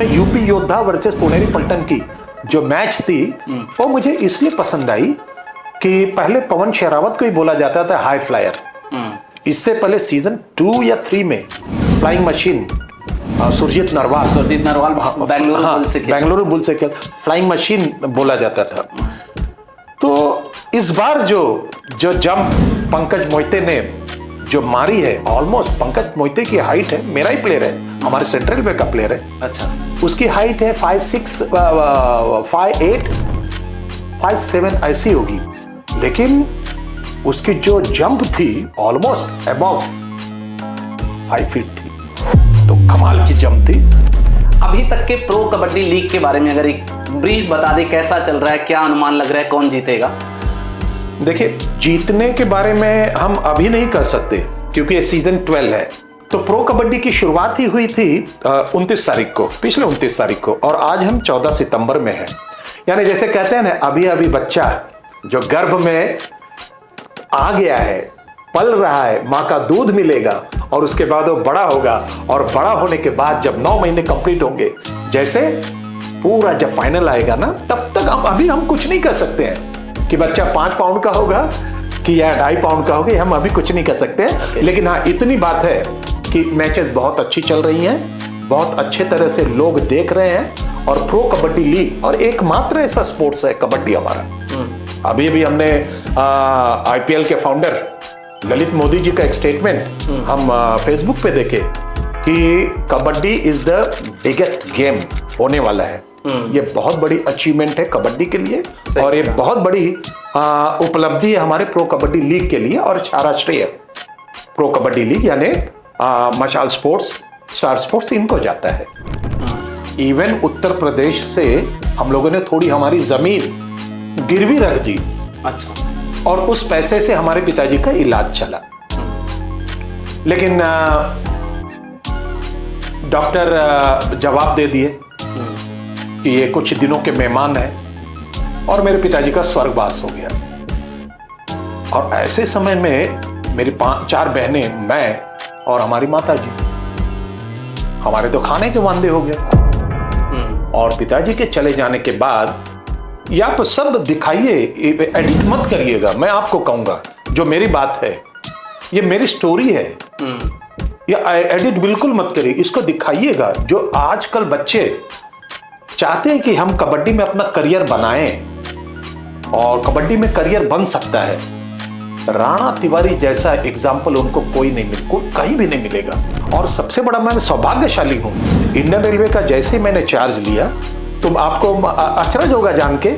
UP योद्धा versus Puneri पलटन की जो मैच थी वो मुझे इसलिए पसंद आई कि पहले पवन शेरावत को ही बोला जाता था हाई फ्लायर। इससे पहले सीजन 2 या 3 में flying machine Surjeet Narwal Bengaluru Bulls से खेल फ्लाइंग मशीन बोला जाता था। तो इस बार जो जंप पंकज मोहिते ने जो मारी है, ऑलमोस्ट पंकज मोहिते की हाइट है, मेरा ही प्लेयर है, हमारे सेंट्रल वे का प्लेयर है। अच्छा। उसकी हाइट है 5'6", 5'8", 5'7" ऐसी होगी, लेकिन उसकी जो जंप थी ऑलमोस्ट अबव 5 फीट थी। तो कमाल की जंप थी। अभी तक के प्रो कबड्डी लीग के बारे में अगर एक ब्रीफ बता दे, कैसा चल रहा है, क्या अनुमान लग रहा है, कौन जीतेगा? देखिए, जीतने के बारे में हम अभी नहीं कर सकते क्योंकि ये सीजन 12 है। तो प्रो कबड्डी की शुरुआत ही हुई थी 29 तारीख को, पिछले 29 तारीख को, और आज हम 14 सितंबर में हैं। यानी जैसे कहते हैं ना, अभी अभी बच्चा जो गर्भ में आ गया है, पल रहा है, माँ का दूध मिलेगा और उसके बाद वो बड़ा होगा, और बड़ा होने के बाद जब 9 महीने कंप्लीट होंगे, जैसे पूरा जब फाइनल आएगा ना, तब तक अभी हम कुछ नहीं कर सकते हैं कि बच्चा 5 पाउंड का होगा कि या 2.5 पाउंड का होगा, हम अभी कुछ नहीं कर सकते हैं। लेकिन हाँ, इतनी बात है कि मैचेस बहुत अच्छी चल रही हैं, बहुत अच्छे तरह से लोग देख रहे हैं, और प्रो कबड्डी लीग और एकमात्र ऐसा स्पोर्ट्स है कबड्डी हमारा। अभी भी हमने आईपीएल के फाउंडर ललित मोदी जी का एक स्टेटमेंट हम फेसबुक पे देखे कि kabaddi is the biggest game होने वाला है। ये बहुत बड़ी अचीवमेंट है कबड्डी के लिए, और ये बहुत बड़ी उपलब्धि है हमारे प्रो कबड्डी लीग के लिए। और सारा श्रेय प्रो कबड्डी लीग यानी मशाल स्पोर्ट्स, स्टार स्पोर्ट्स इनको जाता है। इवन उत्तर प्रदेश से हम लोगों ने थोड़ी हमारी जमीन गिरवी रख दी। अच्छा। और उस पैसे से हमारे पिताजी का इलाज चला। लेकिन डॉक्टर जवाब दे दिए कि ये कुछ दिनों के मेहमान हैं, और मेरे पिताजी का स्वर्गवास हो गया। और ऐसे समय में मेरी 4 बहनें, मैं और हमारी माताजी, हमारे तो खाने के वांदे हो गए। और पिताजी के चले जाने के बाद, या तो सब दिखाइए, एडिट मत करिएगा, मैं आपको कहूंगा जो मेरी बात है, ये मेरी स्टोरी है, या एडिट बिल्कुल मत करिए, इसको दिखाइएगा। जो आजकल बच्चे चाहते हैं कि हम कबड्डी में अपना करियर बनाएं, और कबड्डी में करियर बन सकता है, राणा तिवारी जैसा एग्जाम्पल उनको कोई कहीं भी नहीं मिलेगा। और सबसे बड़ा मैं सौभाग्यशाली हूं, इंडियन रेलवे का जैसे ही मैंने चार्ज लिया, तो आपको अचरज होगा जान के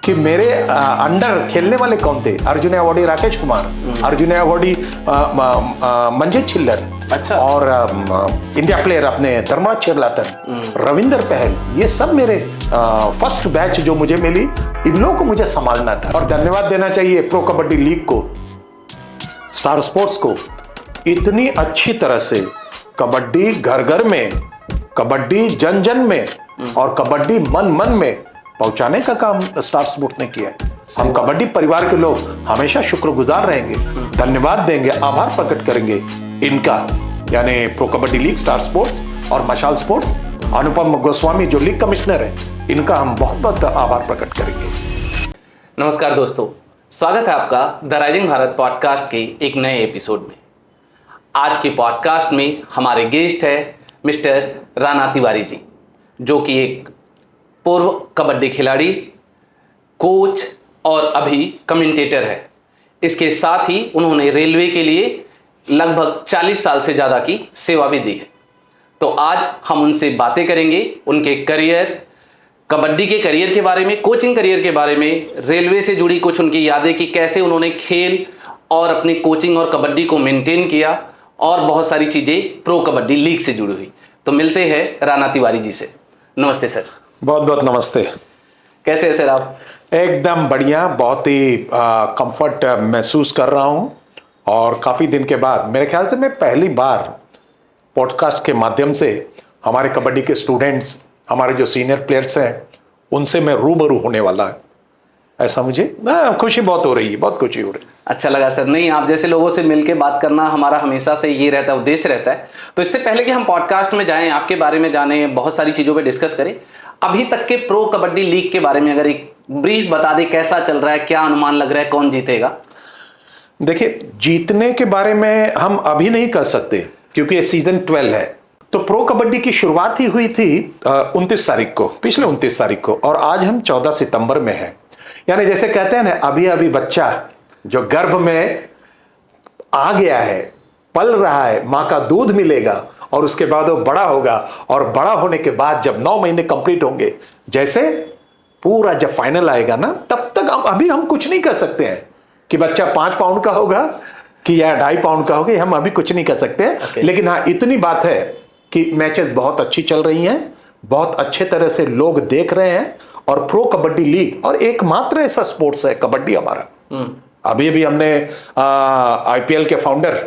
कि मेरे अंडर खेलने वाले कौन थे। अर्जुन अवार्डी राकेश कुमार, अर्जुन अवार्डी मंजीत छिल्लर, अच्छा, और इंडिया प्लेयर अपने धर्मराज चेरलातन, रविंदर पहल, ये सब मेरे फर्स्ट बैच जो मुझे मिली, इन लोगों को मुझे संभालना था। और धन्यवाद देना चाहिए प्रो कबड्डी लीग को, स्टार स्पोर्ट्स को, इतनी अच्छी तरह से कबड्डी घर घर में, कबड्डी जन जन में, और कबड्डी मन मन में पहुंचाने का काम स्टार स्पोर्ट्स ने किया है। हम कबड्डी परिवार के लोग हमेशा शुक्रगुजार रहेंगे, धन्यवाद देंगे, आभार प्रकट करेंगे इनका, यानी pro kabaddi league, star sports और मशाल स्पोर्ट्स, अनुपम गोस्वामी जो लीग कमिश्नर है, इनका हम बहुत बहुत आभार प्रकट करेंगे। नमस्कार दोस्तों, स्वागत है आपका द राइजिंग भारत पॉडकास्ट के एक नए एपिसोड में। आज के पॉडकास्ट में हमारे गेस्ट है मिस्टर राणा तिवारी जी, जो कि एक पूर्व कबड्डी खिलाड़ी, कोच और अभी कमेंटेटर है। इसके साथ ही उन्होंने रेलवे के लिए लगभग 40 साल से ज़्यादा की सेवा भी दी है। तो आज हम उनसे बातें करेंगे, उनके करियर, कबड्डी के करियर के बारे में, कोचिंग करियर के बारे में, रेलवे से जुड़ी कुछ उनकी यादें कि कैसे उन्होंने खेल और अपनी कोचिंग और कबड्डी को मेंटेन किया, और बहुत सारी चीज़ें प्रो कबड्डी लीग से जुड़ी हुई। तो मिलते हैं राणा तिवारी जी से। नमस्ते सर। बहुत बहुत नमस्ते। कैसे हैं सर आप? एकदम बढ़िया, बहुत ही कंफर्ट महसूस कर रहा हूं, और काफ़ी दिन के बाद मेरे ख्याल से मैं पहली बार पॉडकास्ट के माध्यम से हमारे कबड्डी के स्टूडेंट्स, हमारे जो सीनियर प्लेयर्स हैं, उनसे मैं रूबरू होने वाला है। ऐसा मुझे खुशी बहुत हो रही है, बहुत खुशी हो रही है। अच्छा लगा सर। नहीं, आप जैसे लोगों से मिलके बात करना हमारा हमेशा से ये रहता है, उद्देश्य रहता है। तो इससे पहले कि हम पॉडकास्ट में जाएं, आपके बारे में जाने, बहुत सारी चीज़ों पे डिस्कस करें, अभी तक के प्रो कबड्डी लीग के बारे में अगर एक ब्रीफ बता दें, कैसा चल रहा है, क्या अनुमान लग रहा है, कौन जीतेगा? देखिए, जीतने के बारे में हम अभी नहीं कर सकते क्योंकि ये सीजन 12 है। तो प्रो कबड्डी की शुरुआत ही हुई थी 29 तारीख को, पिछले 29 तारीख को, और आज हम 14 सितंबर में हैं। यानी जैसे कहते हैं ना, अभी अभी बच्चा जो गर्भ में आ गया है, पल रहा है, माँ का दूध मिलेगा और उसके बाद वो बड़ा होगा, और बड़ा होने के बाद जब 9 महीने कंप्लीट होंगे, जैसे पूरा जब फाइनल आएगा ना, तब तक अभी हम कुछ नहीं कर सकते हैं कि बच्चा 5 पाउंड का होगा कि या 2.5 पाउंड का होगा, हम अभी कुछ नहीं कर सकते हैं। Okay. लेकिन हाँ, इतनी बात है कि मैचेस बहुत अच्छी चल रही हैं, बहुत अच्छे तरह से लोग देख रहे हैं, और प्रो कबड्डी लीग और एकमात्र ऐसा स्पोर्ट्स है कबड्डी हमारा। अभी अभी हमने आईपीएल के फाउंडर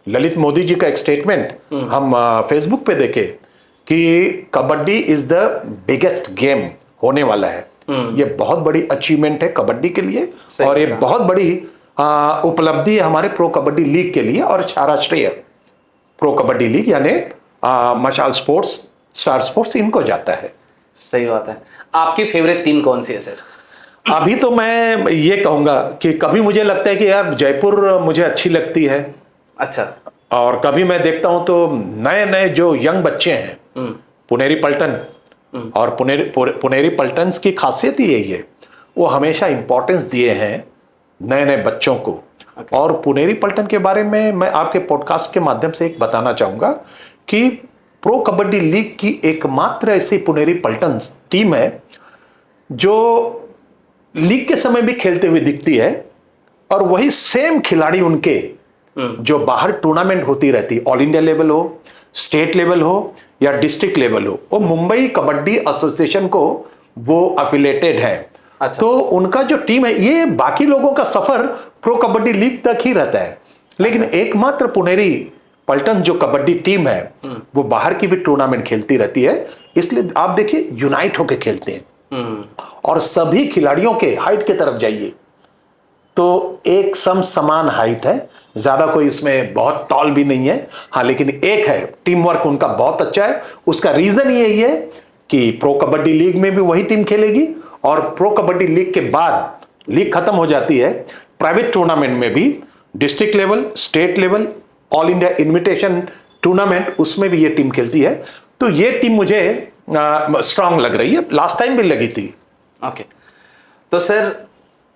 ललित मोदी जी का एक स्टेटमेंट हम फेसबुक पे देखे कि kabaddi is the biggest game होने वाला है। ये बहुत बड़ी अचीवमेंट है कबड्डी के लिए, और ये बहुत बड़ी उपलब्धि है हमारे प्रो कबड्डी लीग के लिए, और सारा श्रेय प्रो कबड्डी लीग यानी मशाल स्पोर्ट्स, स्टार स्पोर्ट्स, इनको जाता है। सही बात है। आपकी फेवरेट टीम कौन सी है सर? अभी तो मैं ये कहूंगा कि कभी मुझे लगता है कि यार जयपुर मुझे अच्छी लगती है। अच्छा। और कभी मैं देखता हूं तो नए नए जो यंग बच्चे हैं, पुनेरी पल्टन, और पुनेरी पल्टन्स की खासियत ही यही है, वो हमेशा इंपॉर्टेंस दिए हैं नए नए बच्चों को। और पुनेरी पल्टन के बारे में मैं आपके पॉडकास्ट के माध्यम से एक बताना चाहूंगा कि प्रो कबड्डी लीग की एकमात्र ऐसी पुनेरी पल्टन टीम है जो लीग के समय भी खेलते हुए दिखती है, और वही सेम खिलाड़ी उनके जो बाहर टूर्नामेंट होती रहती, ऑल इंडिया लेवल हो, स्टेट लेवल हो या डिस्ट्रिक्ट लेवल हो, वो मुंबई कबड्डी एसोसिएशन को वो अफिलेटेड है। अच्छा। तो उनका जो टीम है, ये बाकी लोगों का सफर प्रो कबड्डी लीग तक ही रहता है, लेकिन एकमात्र पुनेरी पल्टन जो कबड्डी टीम है वो बाहर की भी टूर्नामेंट खेलती रहती है। इसलिए आप देखिए, यूनाइट होकर खेलते हैं, और सभी खिलाड़ियों के हाइट की तरफ जाइए तो एक समान हाइट है, ज्यादा कोई इसमें बहुत टॉल भी नहीं है। हाँ, लेकिन एक है, टीम वर्क उनका बहुत अच्छा है। उसका रीजन यही है कि प्रो कबड्डी लीग में भी वही टीम खेलेगी, और प्रो कबड्डी लीग के बाद लीग खत्म हो जाती है, प्राइवेट टूर्नामेंट में भी district level, state level, all India invitation tournament, उसमें भी ये टीम खेलती है। तो ये टीम मुझे स्ट्रांग लग रही है, लास्ट टाइम भी लगी थी। ओके। तो सर,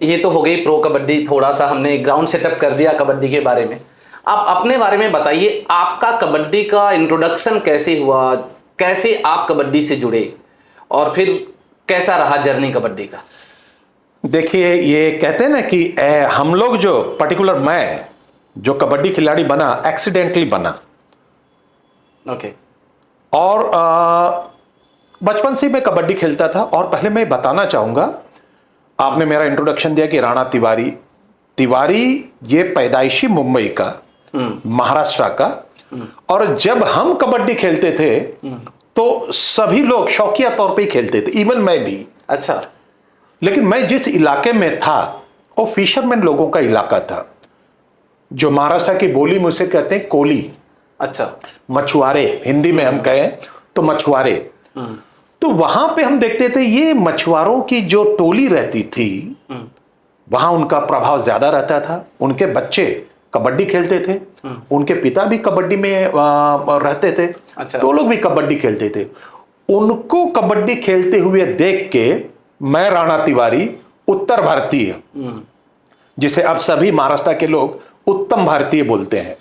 ये तो हो गई प्रो कबड्डी, थोड़ा सा हमने ग्राउंड सेटअप कर दिया कबड्डी के बारे में। आप अपने बारे में बताइए, आपका कबड्डी का इंट्रोडक्शन कैसे हुआ, कैसे आप कबड्डी से जुड़े, और फिर कैसा रहा जर्नी कबड्डी का? देखिए, ये कहते हैं ना कि हम लोग जो पर्टिकुलर, मैं जो कबड्डी खिलाड़ी बना, एक्सीडेंटली बना। ओके। और बचपन से मैं कबड्डी खेलता था। और पहले मैं बताना चाहूंगा, आपने मेरा इंट्रोडक्शन दिया कि राणा तिवारी ये पैदाइशी मुंबई का, महाराष्ट्र का, और जब हम कबड्डी खेलते थे तो सभी लोग शौकिया तौर पे ही खेलते थे, इवन मैं भी। अच्छा। लेकिन मैं जिस इलाके में था वो फिशरमैन लोगों का इलाका था, जो महाराष्ट्र की बोली में उसे कहते हैं कोली। अच्छा। मछुआरे, हिंदी में हम कहें तो मछुआरे। तो वहां पे हम देखते थे ये मछुआरों की जो टोली रहती थी, वहां उनका प्रभाव ज्यादा रहता था। उनके बच्चे कबड्डी खेलते थे, उनके पिता भी कबड्डी में रहते थे। अच्छा। तो लोग भी कबड्डी खेलते थे। उनको कबड्डी खेलते हुए देख के मैं राणा तिवारी, उत्तर भारतीय, जिसे अब सभी महाराष्ट्र के लोग उत्तम भारतीय बोलते हैं,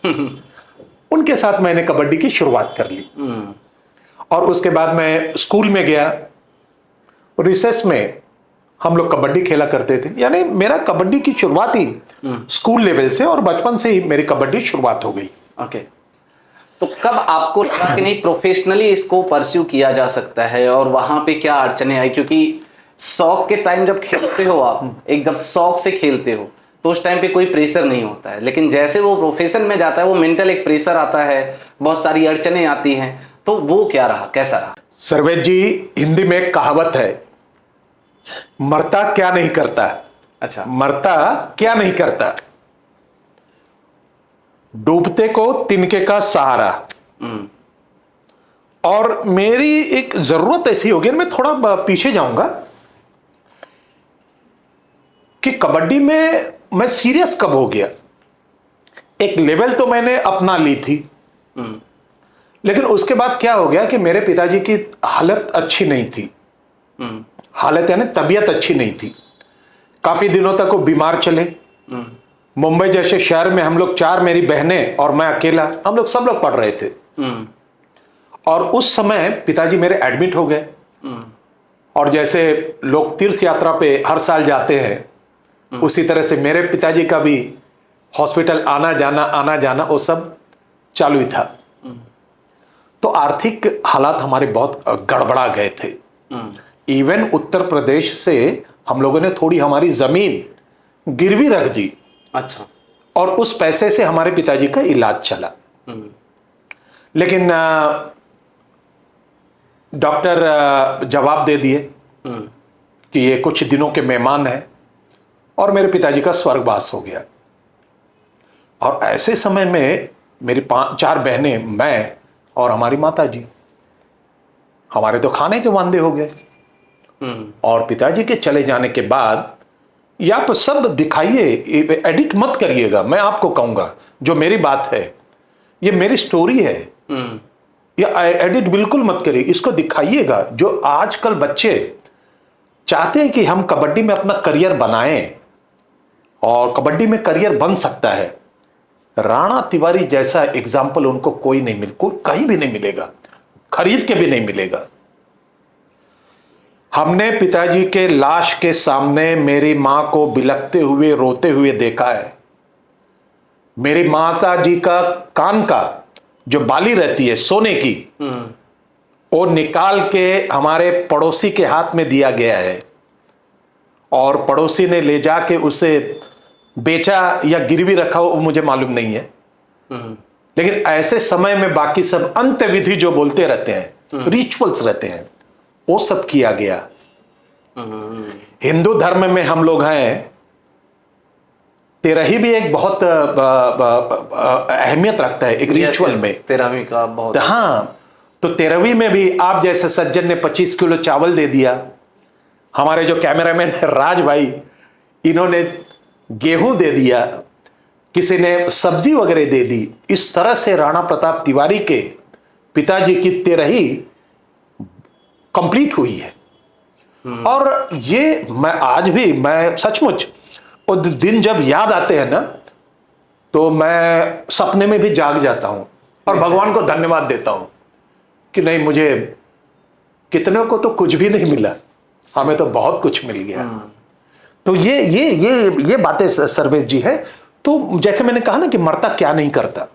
उनके साथ मैंने कबड्डी की शुरुआत कर ली। और उसके बाद मैं स्कूल में गया, रिसेस में हम लोग कबड्डी खेला करते थे। यानी मेरा कबड्डी की शुरुआत ही स्कूल लेवल से, और बचपन से ही मेरी कबड्डी शुरुआत हो गई। ओके। तो कब आपको लगा कि नहीं प्रोफेशनली इसको परस्यू किया जा सकता है, और वहां पे क्या अड़चने आई? क्योंकि शौक के टाइम जब खेलते हो आप, एकदम शौक से खेलते हो, तो उस टाइम पे कोई प्रेशर नहीं होता है। लेकिन जैसे वो प्रोफेशन में जाता है, वो मेंटल एक प्रेशर आता है, बहुत सारी अड़चने आती हैं। तो वो क्या रहा, कैसा रहा? सर्वेश जी, हिंदी में एक कहावत है, मरता क्या नहीं करता, अच्छा। मरता क्या नहीं करता, डूबते को तिनके का सहारा। और मेरी एक जरूरत ऐसी होगी, मैं थोड़ा पीछे जाऊंगा, कि कबड्डी में मैं सीरियस कब हो गया। एक लेवल तो मैंने अपना ली थी, लेकिन उसके बाद क्या हो गया कि मेरे पिताजी की हालत अच्छी नहीं थी। हालत यानी तबीयत अच्छी नहीं थी, काफी दिनों तक वो बीमार चले। मुंबई जैसे शहर में हम लोग 4, मेरी बहनें और मैं अकेला, हम लोग सब लोग पढ़ रहे थे। और उस समय पिताजी मेरे एडमिट हो गए। और जैसे लोग तीर्थ यात्रा पे हर साल जाते हैं, उसी तरह से मेरे पिताजी का भी हॉस्पिटल आना जाना वो सब चालू ही था। तो आर्थिक हालात हमारे बहुत गड़बड़ा गए थे। इवन उत्तर प्रदेश से हम लोगों ने थोड़ी हमारी जमीन गिरवी रख दी। अच्छा। और उस पैसे से हमारे पिताजी का इलाज चला। लेकिन डॉक्टर जवाब दे दिए कि ये कुछ दिनों के मेहमान हैं, और मेरे पिताजी का स्वर्गवास हो गया। और ऐसे समय में मेरी 4 बहनें, मैं और हमारी माता जी, हमारे तो खाने के वांदे हो गए। और पिताजी के चले जाने के बाद, या आप सब दिखाइए, एडिट मत करिएगा, मैं आपको कहूंगा जो मेरी बात है, ये मेरी स्टोरी है, या एडिट बिल्कुल मत करिए, इसको दिखाइएगा। जो आजकल बच्चे चाहते हैं कि हम कबड्डी में अपना करियर बनाएं, और कबड्डी में करियर बन सकता है, राणा तिवारी जैसा एग्जाम्पल उनको कोई कहीं भी नहीं मिलेगा, खरीद के भी नहीं मिलेगा। हमने पिताजी के लाश के सामने मेरी मां को बिलखते हुए, रोते हुए देखा है। मेरी माता जी का कान का जो बाली रहती है सोने की, वो निकाल के हमारे पड़ोसी के हाथ में दिया गया है, और पड़ोसी ने ले जाके उसे बेचा या गिरवी रखा, वो मुझे मालूम नहीं है। लेकिन ऐसे समय में बाकी सब अंत विधि जो बोलते रहते हैं, रिचुअल्स रहते हैं, वो सब किया गया। हिंदू धर्म में हम लोग हैं, तेरही भी एक बहुत अहमियत रखता है एक रिचुअल में। तेरहवीं का बहुत, हाँ, तो तेरहवीं में भी आप जैसे सज्जन ने 25 किलो चावल दे दिया, हमारे जो कैमरामैन है राज भाई, इन्होंने गेहूं दे दिया, किसी ने सब्जी वगैरह दे दी। इस तरह से राणा प्रताप तिवारी के पिताजी की तेरही कंप्लीट हुई है। और ये मैं आज भी, मैं सचमुच वो दिन जब याद आते हैं ना, तो मैं सपने में भी जाग जाता हूं और भगवान को धन्यवाद देता हूं कि नहीं, मुझे कितनों को तो कुछ भी नहीं मिला, हमें तो बहुत कुछ मिल गया। तो ये बातें सर्वेश जी है। तो जैसे मैंने कहा ना कि मरता क्या नहीं करता,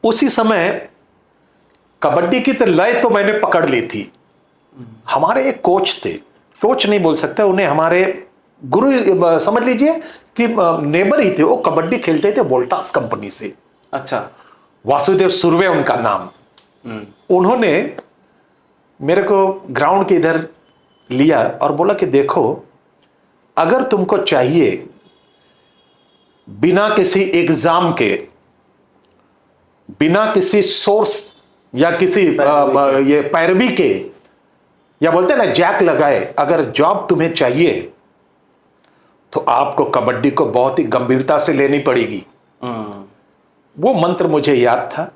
उसी समय कबड्डी की तो लय तो मैंने पकड़ ली थी। हमारे एक कोच थे, कोच नहीं बोल सकते, उन्हें हमारे गुरु समझ लीजिए कि नेबर ही थे। वो कबड्डी खेलते थे वोल्टास कंपनी से। अच्छा। वासुदेव सुर्वे उनका नाम। उन्होंने मेरे को ग्राउंड के इधर लिया और बोला कि देखो, अगर तुमको चाहिए बिना किसी एग्जाम के, बिना किसी सोर्स या किसी ये पैरवी के, या बोलते हैं ना जैक लगाए, अगर जॉब तुम्हें चाहिए तो आपको कबड्डी को बहुत ही गंभीरता से लेनी पड़ेगी। वो मंत्र मुझे याद था।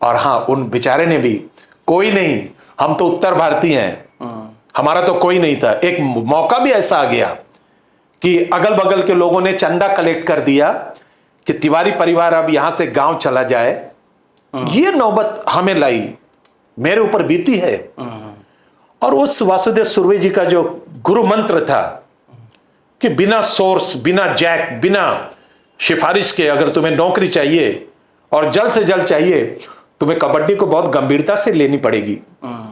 और हाँ, उन बेचारे ने भी, कोई नहीं, हम तो उत्तर भारतीय हैं, हमारा तो कोई नहीं था। एक मौका भी ऐसा आ गया कि अगल बगल के लोगों ने चंदा कलेक्ट कर दिया कि तिवारी परिवार अब यहां से गांव चला जाए। ये नौबत हमें लाई, मेरे ऊपर बीती है। और उस वासुदेव सुर्वे जी का जो गुरु मंत्र था कि बिना सोर्स, बिना जैक, बिना सिफारिश के अगर तुम्हें नौकरी चाहिए और जल्द से जल्द चाहिए, तुम्हें कबड्डी को बहुत गंभीरता से लेनी पड़ेगी।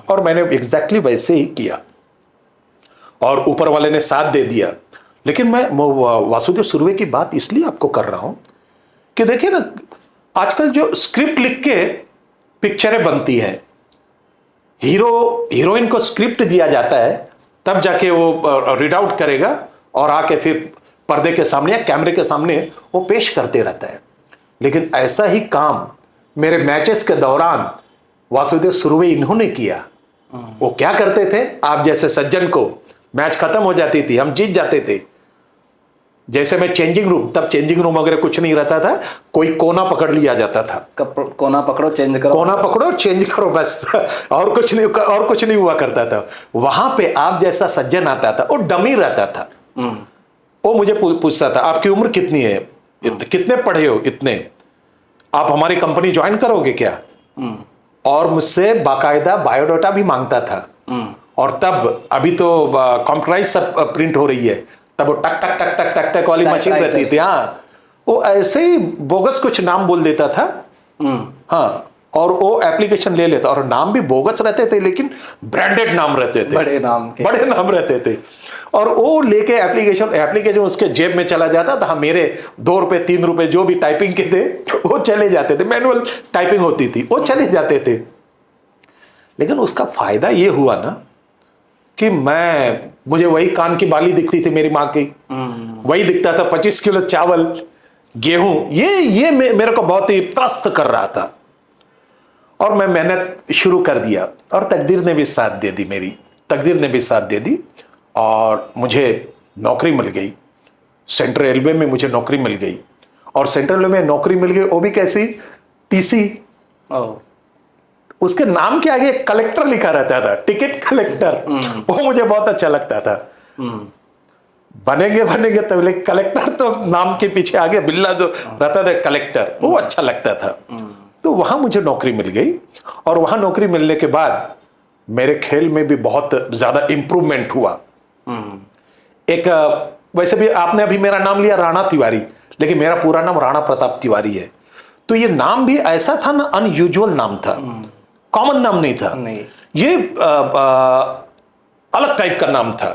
और मैंने एग्जैक्टली वैसे ही किया और ऊपर वाले ने साथ दे दिया। लेकिन मैं वासुदेव सुर्वे की बात इसलिए आपको कर रहा हूं कि देखिए ना, आजकल जो स्क्रिप्ट लिख के पिक्चरें बनती हैं, हीरो हीरोइन को स्क्रिप्ट दिया जाता है, तब जाके वो रीड आउट करेगा और आके फिर पर्दे के सामने या कैमरे के सामने वो पेश करते रहता है। लेकिन ऐसा ही काम मेरे मैचेस के दौरान वासुदेव सुरवे इन्होंने किया। वो क्या करते थे, आप जैसे सज्जन को मैच खत्म हो जाती थी, हम जीत जाते थे, जैसे मैं चेंजिंग रूम, तब चेंजिंग रूम वगैरह कुछ नहीं रहता था, कोई कोना पकड़ लिया जाता था, कोना पकड़ो चेंज करो, कोना पकड़ो चेंज करो बस और कुछ नहीं हुआ करता था। वहां पे आप जैसा सज्जन आता था, वो डमी रहता था। वो मुझे पूछता था आपकी उम्र कितनी है, कितने पढ़े हो, इतने, आप हमारी कंपनी ज्वाइन करोगे क्या, और मुझसे बाकायदा बायोडाटा भी मांगता था। और तब अभी तो कंप्यूटराइज सब प्रिंट हो रही है, तब वो टक टक टक टक टक टक वाली मशीन रहती थी। हाँ, वो ऐसे ही बोगस कुछ नाम बोल देता था। हाँ, और वो एप्लीकेशन ले लेता, और नाम भी बोगस रहते थे लेकिन ब्रांडेड नाम रहते थे, बड़े नाम रहते थे। और वो लेके एप्लीकेशन उसके जेब में चला जाता था। मेरे 2 रुपए 3 रुपए जो भी टाइपिंग के थे वो चले जाते थे, मैनुअल टाइपिंग होती थी, वो चले जाते थे। लेकिन उसका फायदा ये हुआ ना कि मुझे वही कान की बाली दिखती थी मेरी माँ की, वही दिखता था, 25 किलो चावल, गेहूं, ये मेरे को बहुत ही त्रस्त कर रहा था। और मैं मेहनत शुरू कर दिया, और तकदीर ने भी साथ दे दी, मेरी तकदीर ने भी साथ दे दी, और मुझे नौकरी मिल गई। सेंट्रल रेलवे में मुझे नौकरी मिल गई, और सेंट्रल रेलवे में नौकरी मिल गई, वो भी कैसी, टीसी। उसके नाम के आगे कलेक्टर लिखा रहता था, टिकट कलेक्टर। वो मुझे बहुत अच्छा लगता था। बनेंगे तब, लेकिन कलेक्टर तो नाम के पीछे आगे बिल्ला जो रहता था कलेक्टर, वो अच्छा लगता था। तो वहां मुझे नौकरी मिल गई, और वहां नौकरी मिलने के बाद मेरे खेल में भी बहुत ज्यादा इंप्रूवमेंट हुआ। एक वैसे भी आपने अभी मेरा नाम लिया राणा तिवारी, लेकिन मेरा पूरा नाम राणा प्रताप तिवारी है। तो ये नाम भी ऐसा था ना, अनयूजुअल नाम था, कॉमन नाम नहीं था, ये अलग टाइप का नाम था।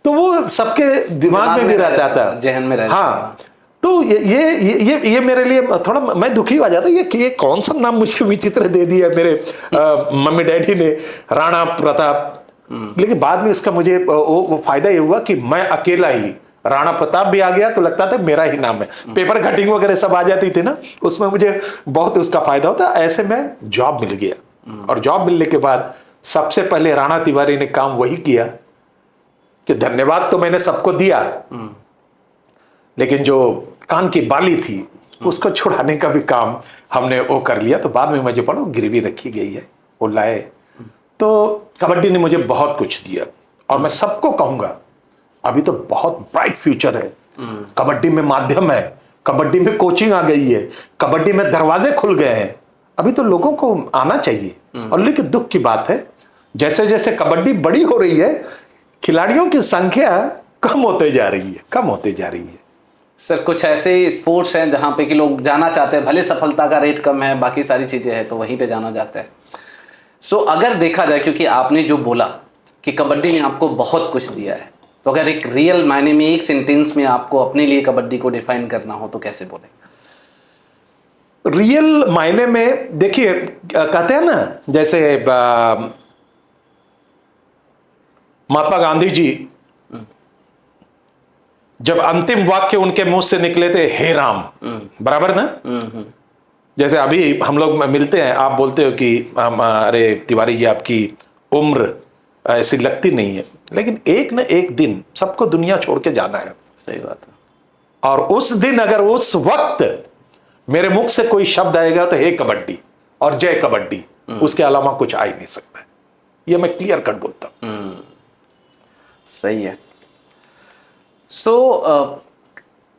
तो वो सबके दिमाग में भी रहता था, जहन में रहता। हाँ, तो ये मेरे लिए थोड़ा मैं दुखी हो जाता, ये कौन सा नाम मुझे विचित्र दे दिया मेरे मम्मी डैडी ने, राणा प्रताप। लेकिन बाद में इसका मुझे वो फायदा ये हुआ कि मैं अकेला ही, राणा प्रताप भी आ गया तो लगता था मेरा ही नाम है। पेपर कटिंग वगैरह सब आ जाती थी ना, उसमें मुझे बहुत उसका फायदा होता। ऐसे में जॉब मिल गया, और जॉब मिलने के बाद सबसे पहले राणा तिवारी ने काम वही किया कि धन्यवाद तो मैंने सबको दिया, लेकिन जो कान की बाली थी उसको छुड़ाने का भी काम हमने वो कर लिया। तो बाद में मुझे पढ़ो गिरवी रखी गई है, वो लाए। तो कबड्डी ने मुझे बहुत कुछ दिया, और मैं सबको कहूंगा अभी तो बहुत ब्राइट फ्यूचर है। कबड्डी में माध्यम है, कबड्डी में कोचिंग आ गई है, कबड्डी में दरवाजे खुल गए हैं। अभी तो लोगों को आना चाहिए। और लेकिन दुख की बात है, जैसे जैसे कबड्डी बड़ी हो रही है, खिलाड़ियों की संख्या कम होते जा रही है। सर, कुछ ऐसे स्पोर्ट्स हैं जहां पे कि लोग जाना चाहते हैं, भले सफलता का रेट कम है, बाकी सारी चीजें हैं, तो वहीं पे जाना जाता है। सो अगर देखा जाए, क्योंकि आपने जो बोला कि कबड्डी ने आपको बहुत कुछ दिया है, तो अगर एक रियल मायने में, एक सेंटेंस में आपको अपने लिए कबड्डी को डिफाइन करना हो तो कैसे बोलेंगे? रियल मायने में देखिए, कहते हैं ना, जैसे महात्मा गांधी जी, जब अंतिम वाक्य उनके मुंह से निकले थे, हे राम, बराबर ना? जैसे अभी हम लोग मिलते हैं, आप बोलते हो कि अरे तिवारी जी आपकी उम्र ऐसी लगती नहीं है, लेकिन एक न एक दिन सबको दुनिया छोड़ के जाना है। सही बात है। और उस दिन अगर उस वक्त मेरे मुख से कोई शब्द आएगा तो हे कबड्डी और जय कबड्डी, उसके अलावा कुछ आ ही नहीं सकता। ये मैं क्लियर कट बोलता हूं। सही है।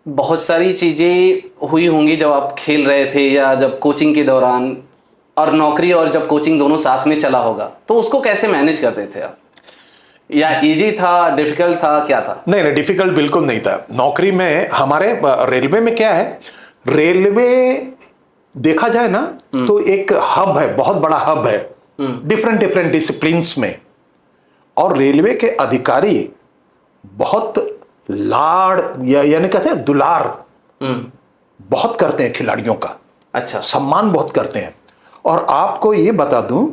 बहुत सारी चीजें हुई होंगी जब आप खेल रहे थे, या जब कोचिंग के दौरान, और नौकरी और जब कोचिंग दोनों साथ में चला होगा, तो उसको कैसे मैनेज करते थे आप? या इजी था, डिफिकल्ट था, क्या था? नहीं, डिफिकल्ट बिल्कुल नहीं था। नौकरी में हमारे रेलवे में क्या है, रेलवे देखा जाए ना तो एक हब है, बहुत बड़ा हब है, डिफरेंट डिसिप्लिन्स में। और रेलवे के अधिकारी बहुत लाड़ यानी कहते हैं दुलार बहुत करते हैं खिलाड़ियों का। अच्छा। सम्मान बहुत करते हैं। और आपको ये बता दूं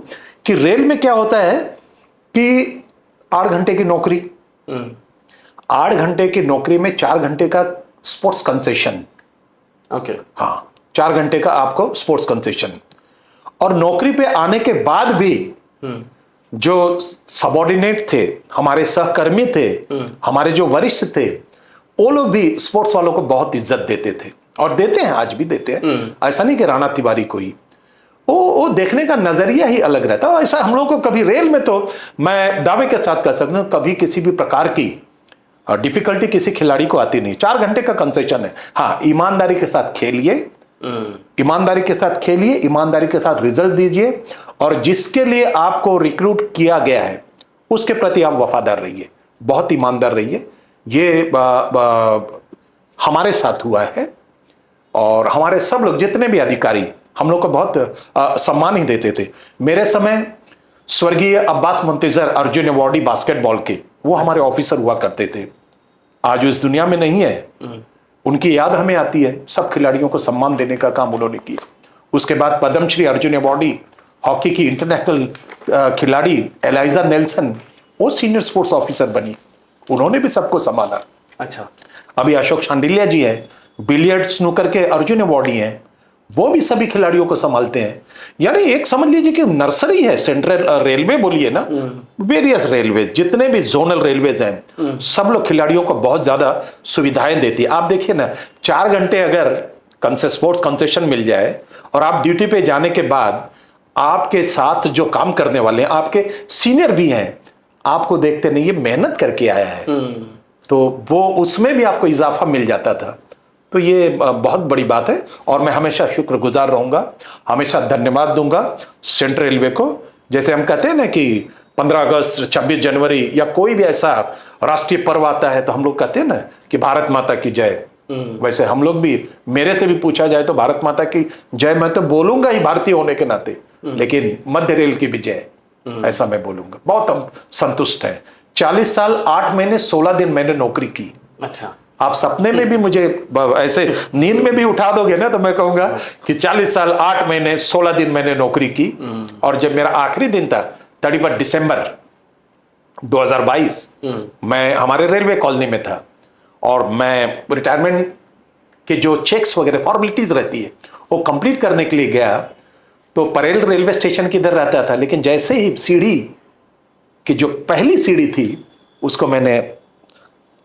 कि रेल में क्या होता है कि 8 घंटे की नौकरी, 8 घंटे की नौकरी में 4 घंटे का स्पोर्ट्स कंसेशन। ओके। हाँ, 4 घंटे का आपको स्पोर्ट्स कंसेशन। और नौकरी पे आने के बाद भी जो सबॉर्डिनेट थे, हमारे सहकर्मी थे, हमारे जो वरिष्ठ थे, वो लोग भी स्पोर्ट्स वालों को बहुत इज्जत देते थे और देते हैं, आज भी देते हैं। ऐसा नहीं कि राणा तिवारी को ही, वो देखने का नजरिया ही अलग रहता है। ऐसा हम लोग को कभी रेल में, तो मैं दावे के साथ कह सकता हूं, कभी किसी भी प्रकार की डिफिकल्टी किसी खिलाड़ी को आती नहीं। 4 घंटे का कंसेशन है। हाँ, ईमानदारी के साथ खेलिए, ईमानदारी के साथ खेलिए, ईमानदारी के साथ रिजल्ट दीजिए, और जिसके लिए आपको रिक्रूट किया गया है उसके प्रति आप वफादार रहिए, बहुत ईमानदार रहिए। ये हमारे साथ हुआ है, और हमारे सब लोग जितने भी अधिकारी हम लोग को बहुत सम्मान ही देते थे। मेरे समय स्वर्गीय अब्बास मुंतजर अर्जुन अवार्डी बास्केटबॉल के, वो हमारे ऑफिसर हुआ करते थे। आज वो इस दुनिया में नहीं है, उनकी याद हमें आती है। सब खिलाड़ियों को सम्मान देने का काम उन्होंने किया। उसके बाद पद्मश्री अर्जुन अवार्डी हॉकी की इंटरनेशनल खिलाड़ी एलाइजा नेल्सन, वो सीनियर स्पोर्ट्स ऑफिसर बनी, उन्होंने भी सबको संभाला। अच्छा। अभी अशोक शांडिल्या जी हैं, बिलियर्ड स्नूकर के अर्जुन अवार्डी हैं, वो भी सभी खिलाड़ियों को संभालते हैं। यानी एक समझ लीजिए कि नर्सरी है। सेंट्रल रेलवे बोलिए ना, वेरियस रेलवे, जितने भी जोनल रेलवेज हैं, सब लोग खिलाड़ियों को बहुत ज्यादा सुविधाएं देती है। आप देखिए ना, 4 घंटे अगर स्पोर्ट्स कंसेशन मिल जाए और आप ड्यूटी पे जाने के बाद आपके साथ जो काम करने वाले हैं, आपके सीनियर भी हैं, आपको देखते नहीं ये मेहनत करके आया है, तो वो उसमें भी आपको इजाफा मिल जाता था। तो ये बहुत बड़ी बात है, और मैं हमेशा शुक्रगुजार रहूंगा, हमेशा धन्यवाद दूंगा सेंट्रल रेलवे को। जैसे हम कहते हैं ना कि 15 अगस्त, 26 जनवरी या कोई भी ऐसा राष्ट्रीय पर्व आता है तो हम लोग कहते हैं ना कि भारत माता की जय। वैसे हम लोग भी, मेरे से भी पूछा जाए तो भारत माता की जय मैं तो बोलूंगा ही भारतीय होने के नाते, लेकिन मध्य रेल की भी जय, ऐसा मैं बोलूंगा। बहुत हम संतुष्ट हैं। 40 साल 8 महीने 16 दिन मैंने नौकरी की। अच्छा। आप सपने में भी मुझे ऐसे नींद में भी उठा दोगे ना, तो मैं कहूंगा कि 40 साल 8 महीने 16 दिन मैंने नौकरी की। और जब मेरा आखिरी दिन था 31 दिसंबर 2022, मैं हमारे रेलवे कॉलोनी में था, और मैं रिटायरमेंट के जो चेक्स वगैरह फॉर्मेलिटीज रहती है वो कंप्लीट करने के लिए गया। तो परेल रेलवे स्टेशन किधर रहता था, लेकिन जैसे ही सीढ़ी की जो पहली सीढ़ी थी उसको मैंने